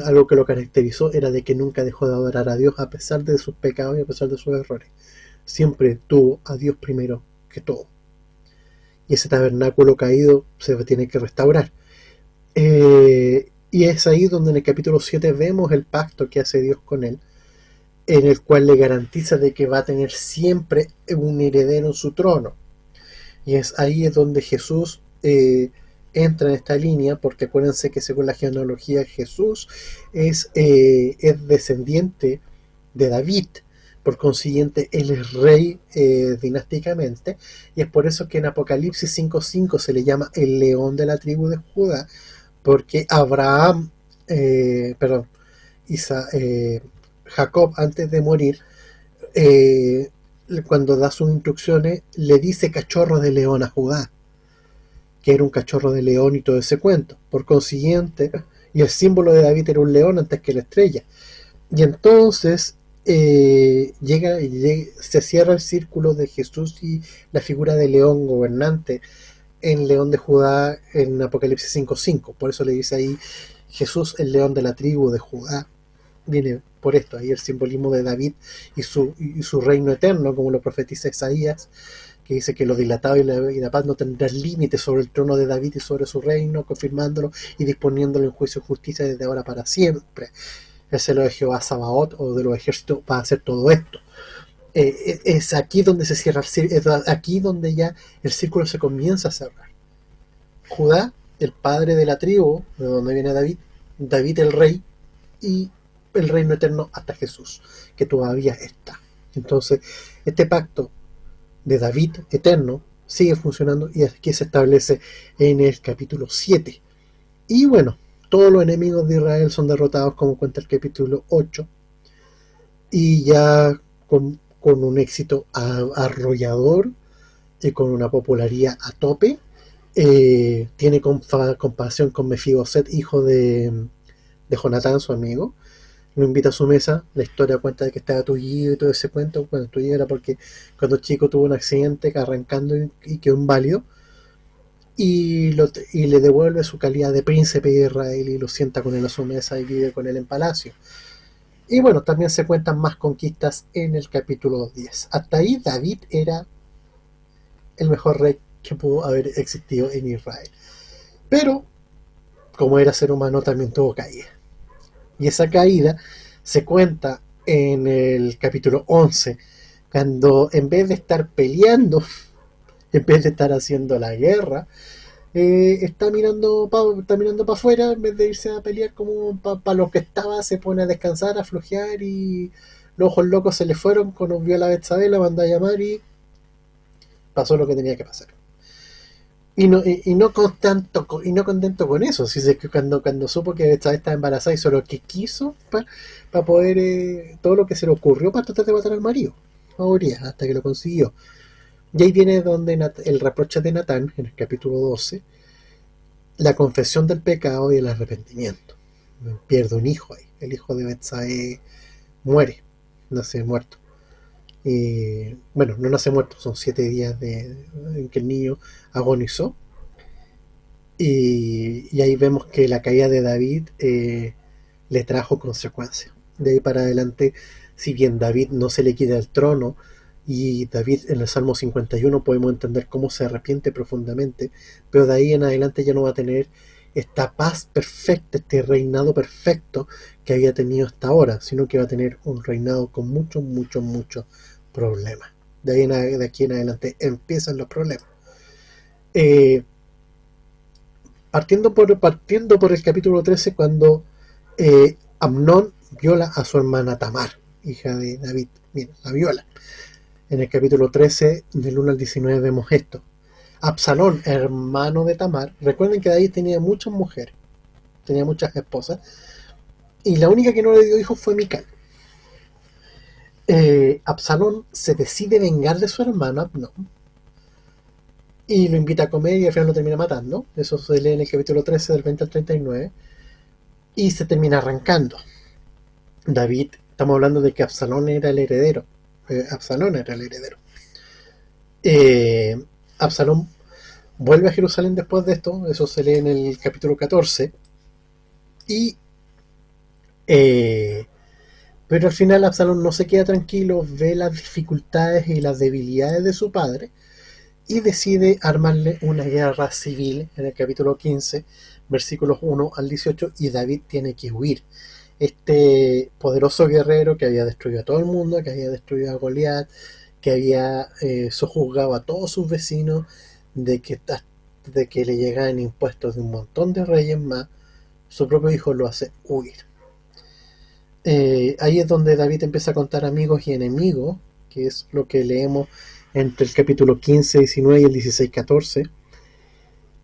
algo que lo caracterizó era de que nunca dejó de adorar a Dios a pesar de sus pecados y a pesar de sus errores. Siempre tuvo a Dios primero que todo. Y ese tabernáculo caído se tiene que restaurar. Y es ahí donde en el capítulo 7 vemos el pacto que hace Dios con él, en el cual le garantiza de que va a tener siempre un heredero en su trono. Y es ahí donde Jesús entra en esta línea, porque acuérdense que según la genealogía Jesús es descendiente de David. Por consiguiente, él es rey dinásticamente, y es por eso que en Apocalipsis 5:5 se le llama el león de la tribu de Judá, porque Jacob, antes de morir, cuando da sus instrucciones, le dice cachorro de león a Judá, que era un cachorro de león y todo ese cuento. Por consiguiente, y el símbolo de David era un león antes que la estrella. Y entonces se cierra el círculo de Jesús y la figura de león gobernante en León de Judá en Apocalipsis 5:5. Por eso le dice ahí Jesús, el león de la tribu de Judá. Viene por esto, ahí el simbolismo de David y su reino eterno, como lo profetiza Isaías, que dice que lo dilatado y la paz no tendrán límite sobre el trono de David y sobre su reino, confirmándolo y disponiéndolo en juicio y justicia desde ahora para siempre. El celo de Jehová Sabaoth o de los ejércitos va a hacer todo esto. Es aquí donde se cierra es aquí donde ya el círculo se comienza a cerrar. Judá, el padre de la tribu, de donde viene David, David el rey, y el reino eterno hasta Jesús, que todavía está. Entonces, este pacto de David eterno sigue funcionando y aquí se establece en el capítulo 7. Y bueno, todos los enemigos de Israel son derrotados, como cuenta el capítulo 8, y ya con un éxito arrollador y con una popularidad a tope. Tiene compasión con Mefiboset, hijo de Jonatán, su amigo. Lo invita a su mesa. La historia cuenta de que estaba tullido y todo ese cuento. Bueno, tullido era porque cuando chico tuvo un accidente arrancando y quedó inválido. Y le devuelve su calidad de príncipe de Israel y lo sienta con él a su mesa y vive con él en palacio. Y bueno, también se cuentan más conquistas en el capítulo 10. Hasta ahí David era el mejor rey que pudo haber existido en Israel. Pero, como era ser humano, también tuvo caída. Y esa caída se cuenta en el capítulo 11, cuando en vez de estar peleando, en vez de estar haciendo la guerra, está mirando para afuera, en vez de irse a pelear como para lo que estaba, se pone a descansar, a flojear, y los ojos locos se le fueron cuando vio a la Betsabé, la mandó a llamar y pasó lo que tenía que pasar. Y no contento con eso, si es que cuando supo que Betsabé estaba embarazada, hizo lo que quiso para poder, todo lo que se le ocurrió para tratar de matar al marido, a Urias, hasta que lo consiguió. Y ahí viene donde el reproche de Natán, en el capítulo 12, la confesión del pecado y el arrepentimiento. Pierde un hijo ahí, el hijo de Betsabé muere, nace muerto. Bueno, no nace muerto, son 7 días en que el niño agonizó. Y ahí vemos que la caída de David le trajo consecuencias. De ahí para adelante, si bien David no se le quita el trono, y David en el Salmo 51 podemos entender cómo se arrepiente profundamente, pero de ahí en adelante ya no va a tener esta paz perfecta, este reinado perfecto que había tenido hasta ahora, sino que va a tener un reinado con muchos problemas. De aquí en adelante empiezan los problemas. Eh, partiendo por el capítulo 13, cuando Amnón viola a su hermana Tamar, hija de David. Mira, la viola. En el capítulo 13, del 1 al 19, vemos esto. Absalón, hermano de Tamar, recuerden que David tenía muchas mujeres, tenía muchas esposas, y la única que no le dio hijos fue Mical. Absalón se decide vengar de su hermano Abnón, y lo invita a comer y al final lo termina matando. Eso se lee en el capítulo 13 del 20 al 39, y se termina arrancando. David, estamos hablando de que Absalón era el heredero. Absalón vuelve a Jerusalén después de esto, eso se lee en el capítulo 14, y pero al final Absalón no se queda tranquilo, ve las dificultades y las debilidades de su padre y decide armarle una guerra civil en el capítulo 15, versículos 1 al 18, y David tiene que huir. Este poderoso guerrero que había destruido a todo el mundo, que había destruido a Goliat, que había sojuzgado a todos sus vecinos, de que le llegaban impuestos de un montón de reyes más, su propio hijo lo hace huir. Ahí es donde David empieza a contar amigos y enemigos, que es lo que leemos entre el capítulo 15, 19 y el 16, 14.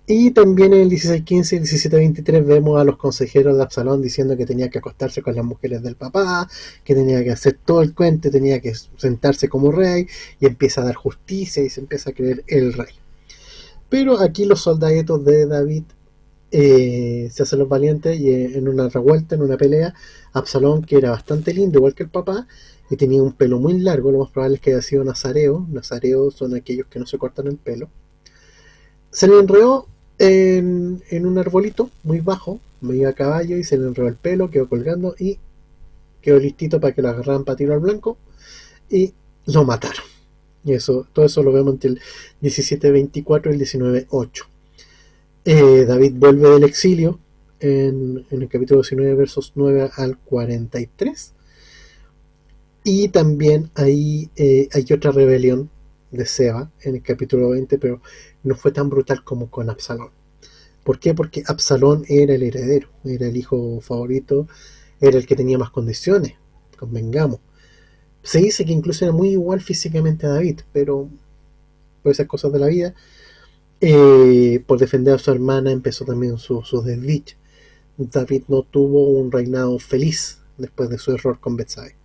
Y también en el 16-15 y el 17-23 vemos a los consejeros de Absalón diciendo que tenía que acostarse con las mujeres del papá, que tenía que hacer todo el cuento, tenía que sentarse como rey, y empieza a dar justicia y se empieza a creer el rey. Pero aquí los soldaditos de David se hacen los valientes, y en una revuelta, en una pelea, Absalón, que era bastante lindo, igual que el papá, y tenía un pelo muy largo, lo más probable es que haya sido nazareo. Nazareos son aquellos que no se cortan el pelo. Se le enredó en un arbolito muy bajo, me iba a caballo, y se le enredó el pelo, quedó colgando y quedó listito para que lo agarraran para tiro al blanco, y lo mataron. Y todo eso lo vemos entre el 17-24 y el 19-8. David vuelve del exilio en el capítulo 19, versos 9 al 43. Y también hay otra rebelión de Seba en el capítulo 20, pero no fue tan brutal como con Absalón. ¿Por qué? Porque Absalón era el heredero, era el hijo favorito, era el que tenía más condiciones, convengamos. Se dice que incluso era muy igual físicamente a David, pero por esas cosas de la vida, por defender a su hermana empezó también sus desdichas. David no tuvo un reinado feliz después de su error con Betsabé.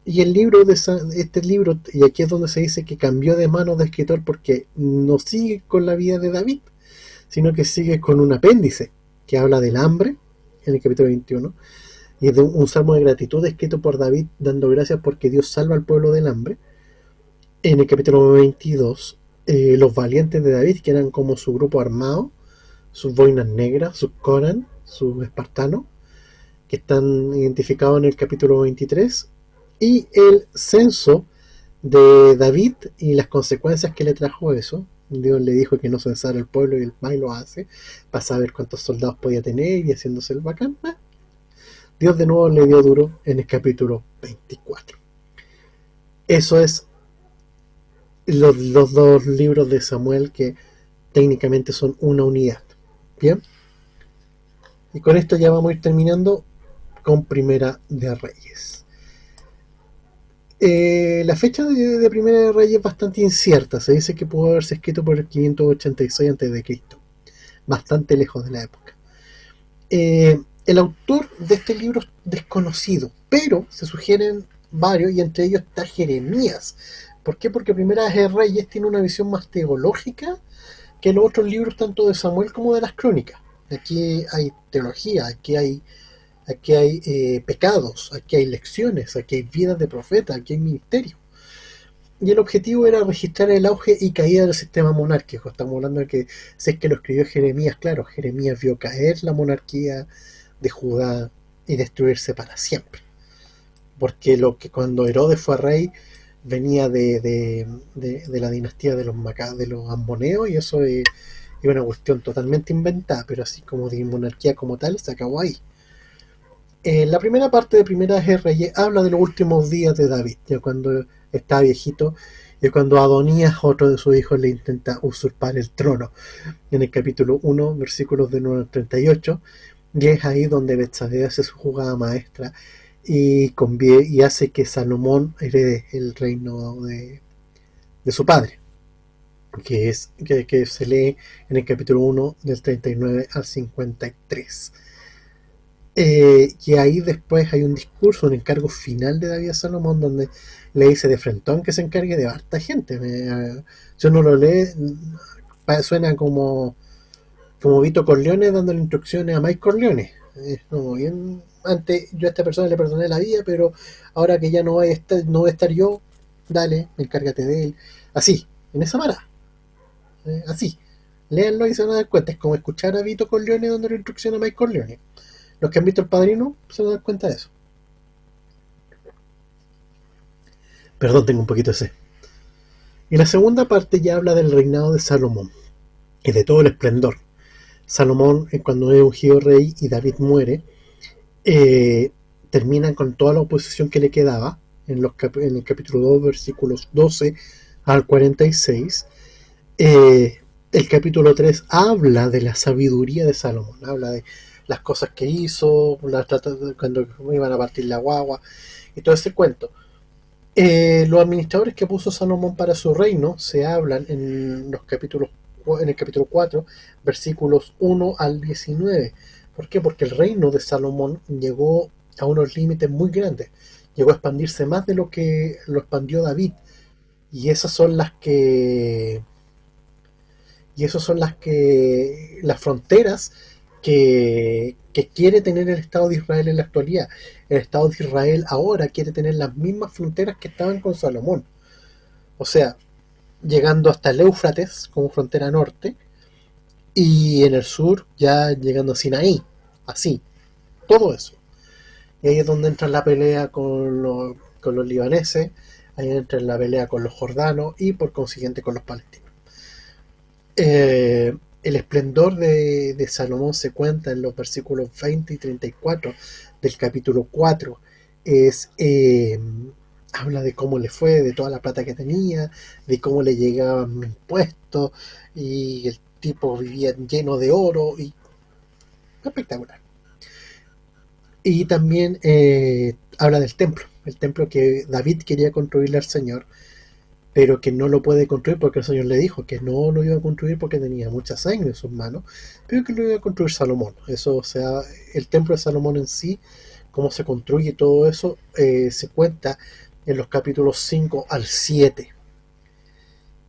Y el libro este libro, y aquí es donde se dice que cambió de manos de escritor, porque no sigue con la vida de David, sino que sigue con un apéndice que habla del hambre en el capítulo 21, y es de un salmo de gratitud escrito por David dando gracias porque Dios salva al pueblo del hambre. En el capítulo 22, los valientes de David, que eran como su grupo armado, sus boinas negras, sus Coran, sus espartanos, que están identificados en el capítulo 23, y el censo de David y las consecuencias que le trajo eso. Dios le dijo que no censara el pueblo, y el mal lo hace para saber cuántos soldados podía tener y haciéndose el bacán. Dios de nuevo le dio duro en el capítulo 24. Eso es los dos libros de Samuel, que técnicamente son una unidad. Bien, y con esto ya vamos a ir terminando con Primera de Reyes. La fecha de Primera de Reyes es bastante incierta. Se dice que pudo haberse escrito por el 586 a.C., bastante lejos de la época. El autor de este libro es desconocido, pero se sugieren varios, y entre ellos está Jeremías. ¿Por qué? Porque Primera de Reyes tiene una visión más teológica que los otros libros, tanto de Samuel como de las crónicas. Aquí hay teología, aquí hay pecados, aquí hay lecciones, aquí hay vidas de profetas, aquí hay ministerio. Y el objetivo era registrar el auge y caída del sistema monárquico. Estamos hablando de que, si es que lo escribió Jeremías, claro, Jeremías vio caer la monarquía de Judá y destruirse para siempre. Porque cuando Herodes fue rey, venía de la dinastía de los ammoneos, y eso Es una cuestión totalmente inventada, pero así como de monarquía como tal, se acabó ahí. La primera parte de Primera de Reyes habla de los últimos días de David, ya cuando está viejito, y cuando Adonías, otro de sus hijos, le intenta usurpar el trono. En el capítulo 1, versículos de 9 al 38, y es ahí donde Betsabé hace su jugada maestra y hace que Salomón herede el reino de su padre, que se lee en el capítulo 1 del 39 al 53. Y ahí después hay un discurso, un encargo final de David a Salomón, donde le dice de frentón que se encargue de harta gente. Si uno lo lee, suena como Vito Corleone dándole instrucciones a Mike Corleone. Como bien, antes yo a esta persona le perdoné la vida, pero ahora que ya no voy a estar yo, dale, encárgate de él. Así, en esa vara. Así. Léanlo y se van a dar cuenta. Es como escuchar a Vito Corleone dándole instrucciones a Mike Corleone. Los que han visto El Padrino se van a dar cuenta de eso. Perdón, tengo un poquito de sed. Y la segunda parte ya habla del reinado de Salomón y de todo el esplendor. Salomón, cuando es ungido rey y David muere, terminan con toda la oposición que le quedaba en el capítulo 2, versículos 12 al 46. El capítulo 3 habla de la sabiduría de Salomón, habla de las cosas que hizo, cuando iban a partir la guagua y todo ese cuento. Los administradores que puso Salomón para su reino se hablan en el capítulo 4, versículos 1 al 19. ¿Por qué? Porque el reino de Salomón llegó a unos límites muy grandes. Llegó a expandirse más de lo que lo expandió David. Y esas son las fronteras que quiere tener el Estado de Israel en la actualidad. El Estado de Israel ahora quiere tener las mismas fronteras que estaban con Salomón. O sea, llegando hasta el Éufrates como frontera norte, y en el sur ya llegando a Sinaí. Así, todo eso. Y ahí es donde entra la pelea con los libaneses, ahí entra la pelea con los jordanos y por consiguiente con los palestinos. El esplendor de Salomón se cuenta en los versículos 20 y 34 del capítulo 4. Habla de cómo le fue, de toda la plata que tenía, de cómo le llegaban impuestos, y el tipo vivía lleno de oro, y espectacular. Y también habla del templo, el templo que David quería construirle al Señor, pero que no lo puede construir porque el Señor le dijo que no lo iba a construir porque tenía mucha sangre en sus manos, pero que lo iba a construir Salomón. Eso, o sea, el templo de Salomón en sí, cómo se construye todo eso, se cuenta en los capítulos 5 al 7.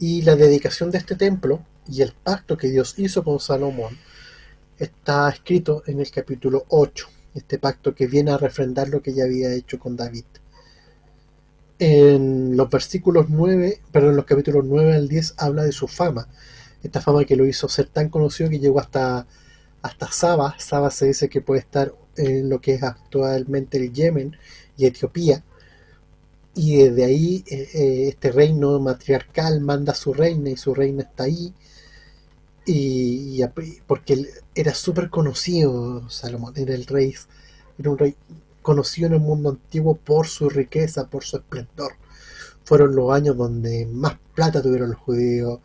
Y la dedicación de este templo y el pacto que Dios hizo con Salomón está escrito en el capítulo 8, este pacto que viene a refrendar lo que ya había hecho con David. En los capítulos 9 al 10 habla de su fama, esta fama que lo hizo ser tan conocido que llegó hasta Saba. Saba se dice que puede estar en lo que es actualmente el Yemen y Etiopía, y desde ahí este reino matriarcal manda a su reina, y su reina está ahí, porque él era súper conocido. Salomón era un rey conocido en el mundo antiguo por su riqueza, por su esplendor. Fueron los años donde más plata tuvieron los judíos,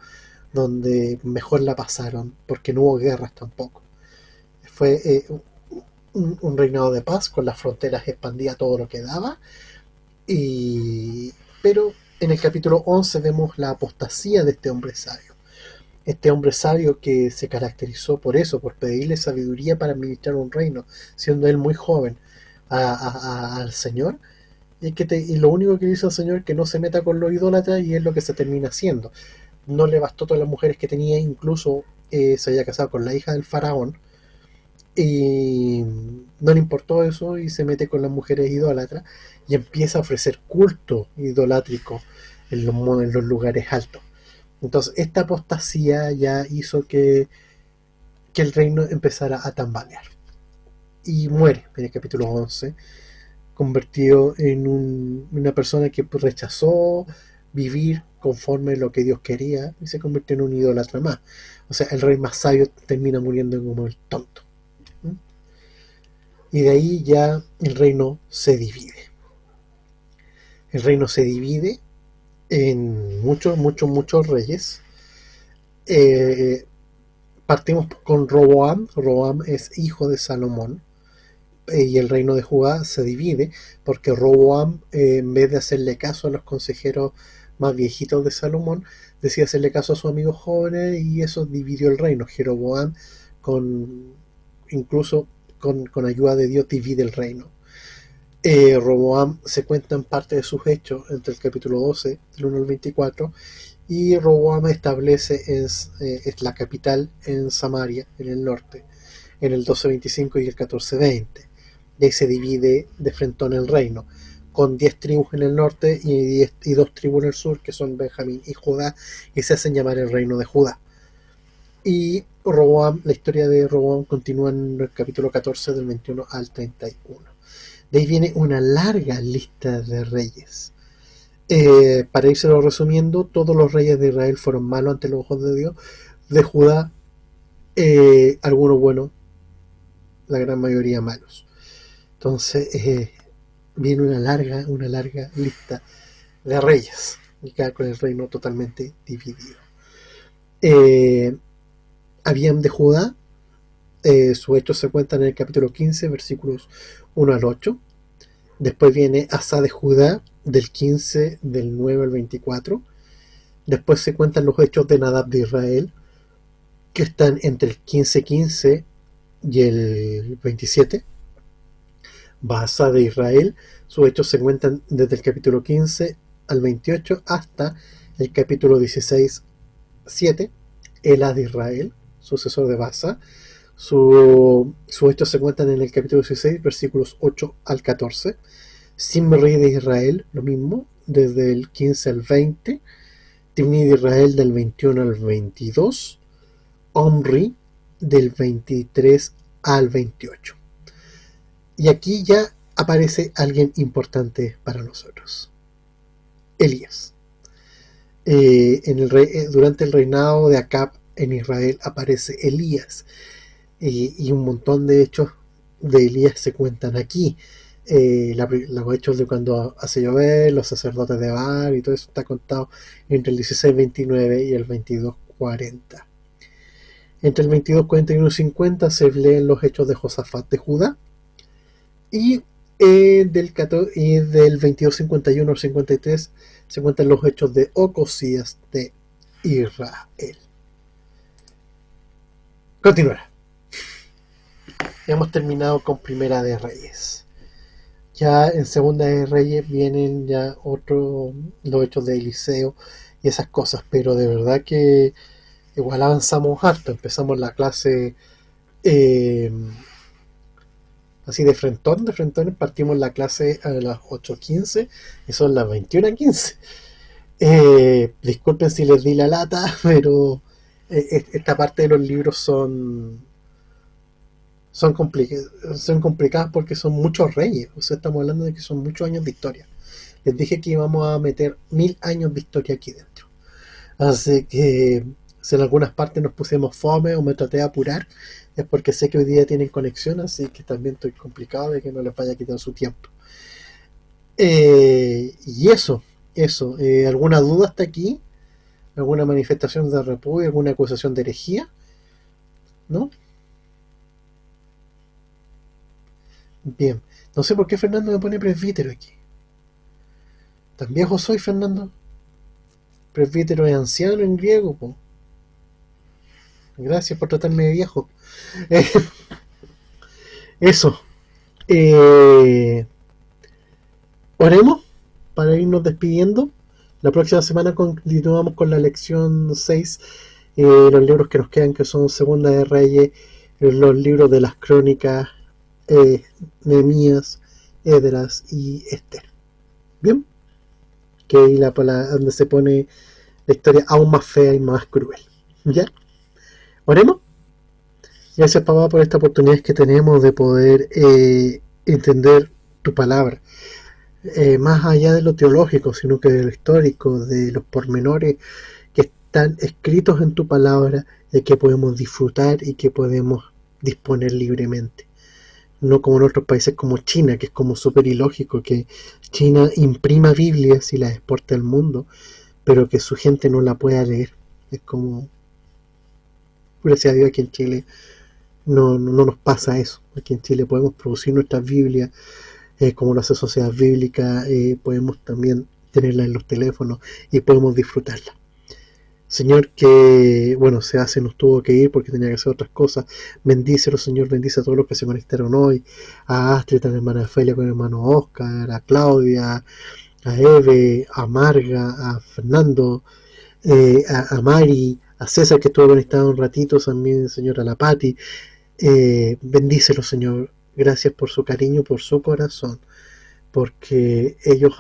donde mejor la pasaron, porque no hubo guerras tampoco. Fue un reinado de paz, con las fronteras expandidas todo lo que daba. Pero en el capítulo 11 vemos la apostasía de este hombre sabio. Este hombre sabio que se caracterizó por eso, por pedirle sabiduría para administrar un reino, siendo él muy joven, al Señor. Y lo único que dice el Señor es que no se meta con los idólatras, y es lo que se termina haciendo. No le bastó todas las mujeres que tenía, incluso se había casado con la hija del faraón, y no le importó eso, y se mete con las mujeres idólatras y empieza a ofrecer culto idolátrico en los lugares altos. Entonces esta apostasía ya hizo que el reino empezara a tambalear, y muere en el capítulo 11, convertido en una persona que rechazó vivir conforme a lo que Dios quería y se convirtió en un idólatra más. O sea, el rey más sabio termina muriendo como el tonto. ¿Mm? Y de ahí ya el reino se divide. El reino se divide en muchos reyes. Eh, Partimos con Roboam. Roboam es hijo de Salomón. Y el reino de Judá se divide porque Roboam, en vez de hacerle caso a los consejeros más viejitos de Salomón, decide hacerle caso a sus amigos jóvenes y eso dividió el reino. Jeroboam, con, incluso con ayuda de Dios, divide el reino. Roboam se cuenta en parte de sus hechos entre el capítulo 12, del 1 al 24, y Roboam establece es la capital en Samaria, en el norte, en el 12:25 y el 14:20. Y ahí se divide de frentón el reino, con 10 tribus en el norte y 2 tribus en el sur, que son Benjamín y Judá, y se hacen llamar el reino de Judá. Y Roboam, la historia de Roboam continúa en el capítulo 14, del 21 al 31. De ahí viene una larga lista de reyes. Para írselo resumiendo, todos los reyes de Israel fueron malos ante los ojos de Dios. De Judá, algunos buenos, la gran mayoría malos. Entonces, viene una larga lista de reyes, y queda con el reino totalmente dividido. Habían de Judá, sus hechos se cuentan en el capítulo 15, versículos 1 al 8. Después viene Asa de Judá, del 15, del 9 al 24. Después se cuentan los hechos de Nadab de Israel, que están entre el 15:15 y el 27. Baasa de Israel, sus hechos se cuentan desde el capítulo 15 al 28 hasta el capítulo 16:7. Elá de Israel, sucesor de Baasa, sus hechos se cuentan en el capítulo 16, versículos 8 al 14. Simri de Israel, lo mismo, desde el 15 al 20. Timni de Israel, del 21 al 22. Omri, del 23 al 28. Y aquí ya aparece alguien importante para nosotros: Elías. Durante el reinado de Acab en Israel aparece Elías, y un montón de hechos de Elías se cuentan aquí. Los hechos de cuando hace llover, los sacerdotes de Baal y todo eso está contado entre el 16:29 y el 22:40. Entre el 22:41 y 50 se leen los hechos de Josafat de Judá, y del 22:51 al 53 se cuentan los hechos de Ocosías de Israel. Continuará. Hemos terminado con Primera de Reyes. Ya en Segunda de Reyes vienen ya los hechos de Eliseo y esas cosas, pero de verdad que igual avanzamos harto. Empezamos la clase así de frentón, partimos la clase a las 8:15 y son las 21:15. Disculpen si les di la lata, pero esta parte de los libros son complicadas porque son muchos reyes. O sea, estamos hablando de que son muchos años de historia. Les dije que íbamos a meter 1000 años de historia aquí dentro. Así que si en algunas partes nos pusimos fome o me traté de apurar, es porque sé que hoy día tienen conexión, así que también estoy complicado de que no les vaya a quitar su tiempo. Y eso. ¿Alguna duda hasta aquí? ¿Alguna manifestación de repudio? ¿Alguna acusación de herejía? ¿No? Bien. No sé por qué Fernando me pone presbítero aquí. ¿Tan viejo soy, Fernando? Presbítero es anciano en griego, po. Gracias por tratarme de viejo. Eso. Oremos para irnos despidiendo. La próxima semana continuamos con la lección 6. Los libros que nos quedan, que son Segunda de Reyes, los libros de las crónicas, Nehemías, Esdras y Esther. Bien, que ahí donde se pone la historia aún más fea y más cruel. ¿Ya? Oremos. Gracias, papá, por esta oportunidad que tenemos de poder entender tu palabra. más allá de lo teológico, sino que de lo histórico, de los pormenores que están escritos en tu palabra, de que podemos disfrutar y que podemos disponer libremente. No como en otros países como China, que es como súper ilógico que China imprima Biblias y las exporte al mundo, pero que su gente no la pueda leer. Es como, gracias a Dios, aquí en Chile no nos pasa eso. Aquí en Chile podemos producir nuestras Biblias, como lo hace Sociedad Bíblica, podemos también tenerla en los teléfonos y podemos disfrutarla. Señor, que bueno, se nos tuvo que ir porque tenía que hacer otras cosas. Bendícelo, Señor, bendice a todos los que se conectaron hoy, a Astrid, a la hermana Felia con el hermano Oscar, a Claudia, a Eve, a Marga, a Fernando, a Mari, a César que estuvo conectado un ratito también, Señor, a la Pati. Bendícelo, Señor, gracias por su cariño, por su corazón, porque ellos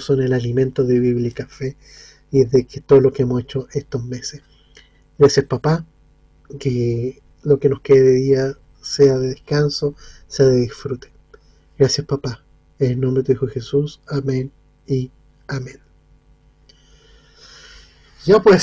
son el alimento de Bíblica Fe y de que todo lo que hemos hecho estos meses. Gracias, papá, que lo que nos quede de día sea de descanso, sea de disfrute. Gracias, papá. En el nombre de tu Hijo Jesús. Amén y amén. Ya pues.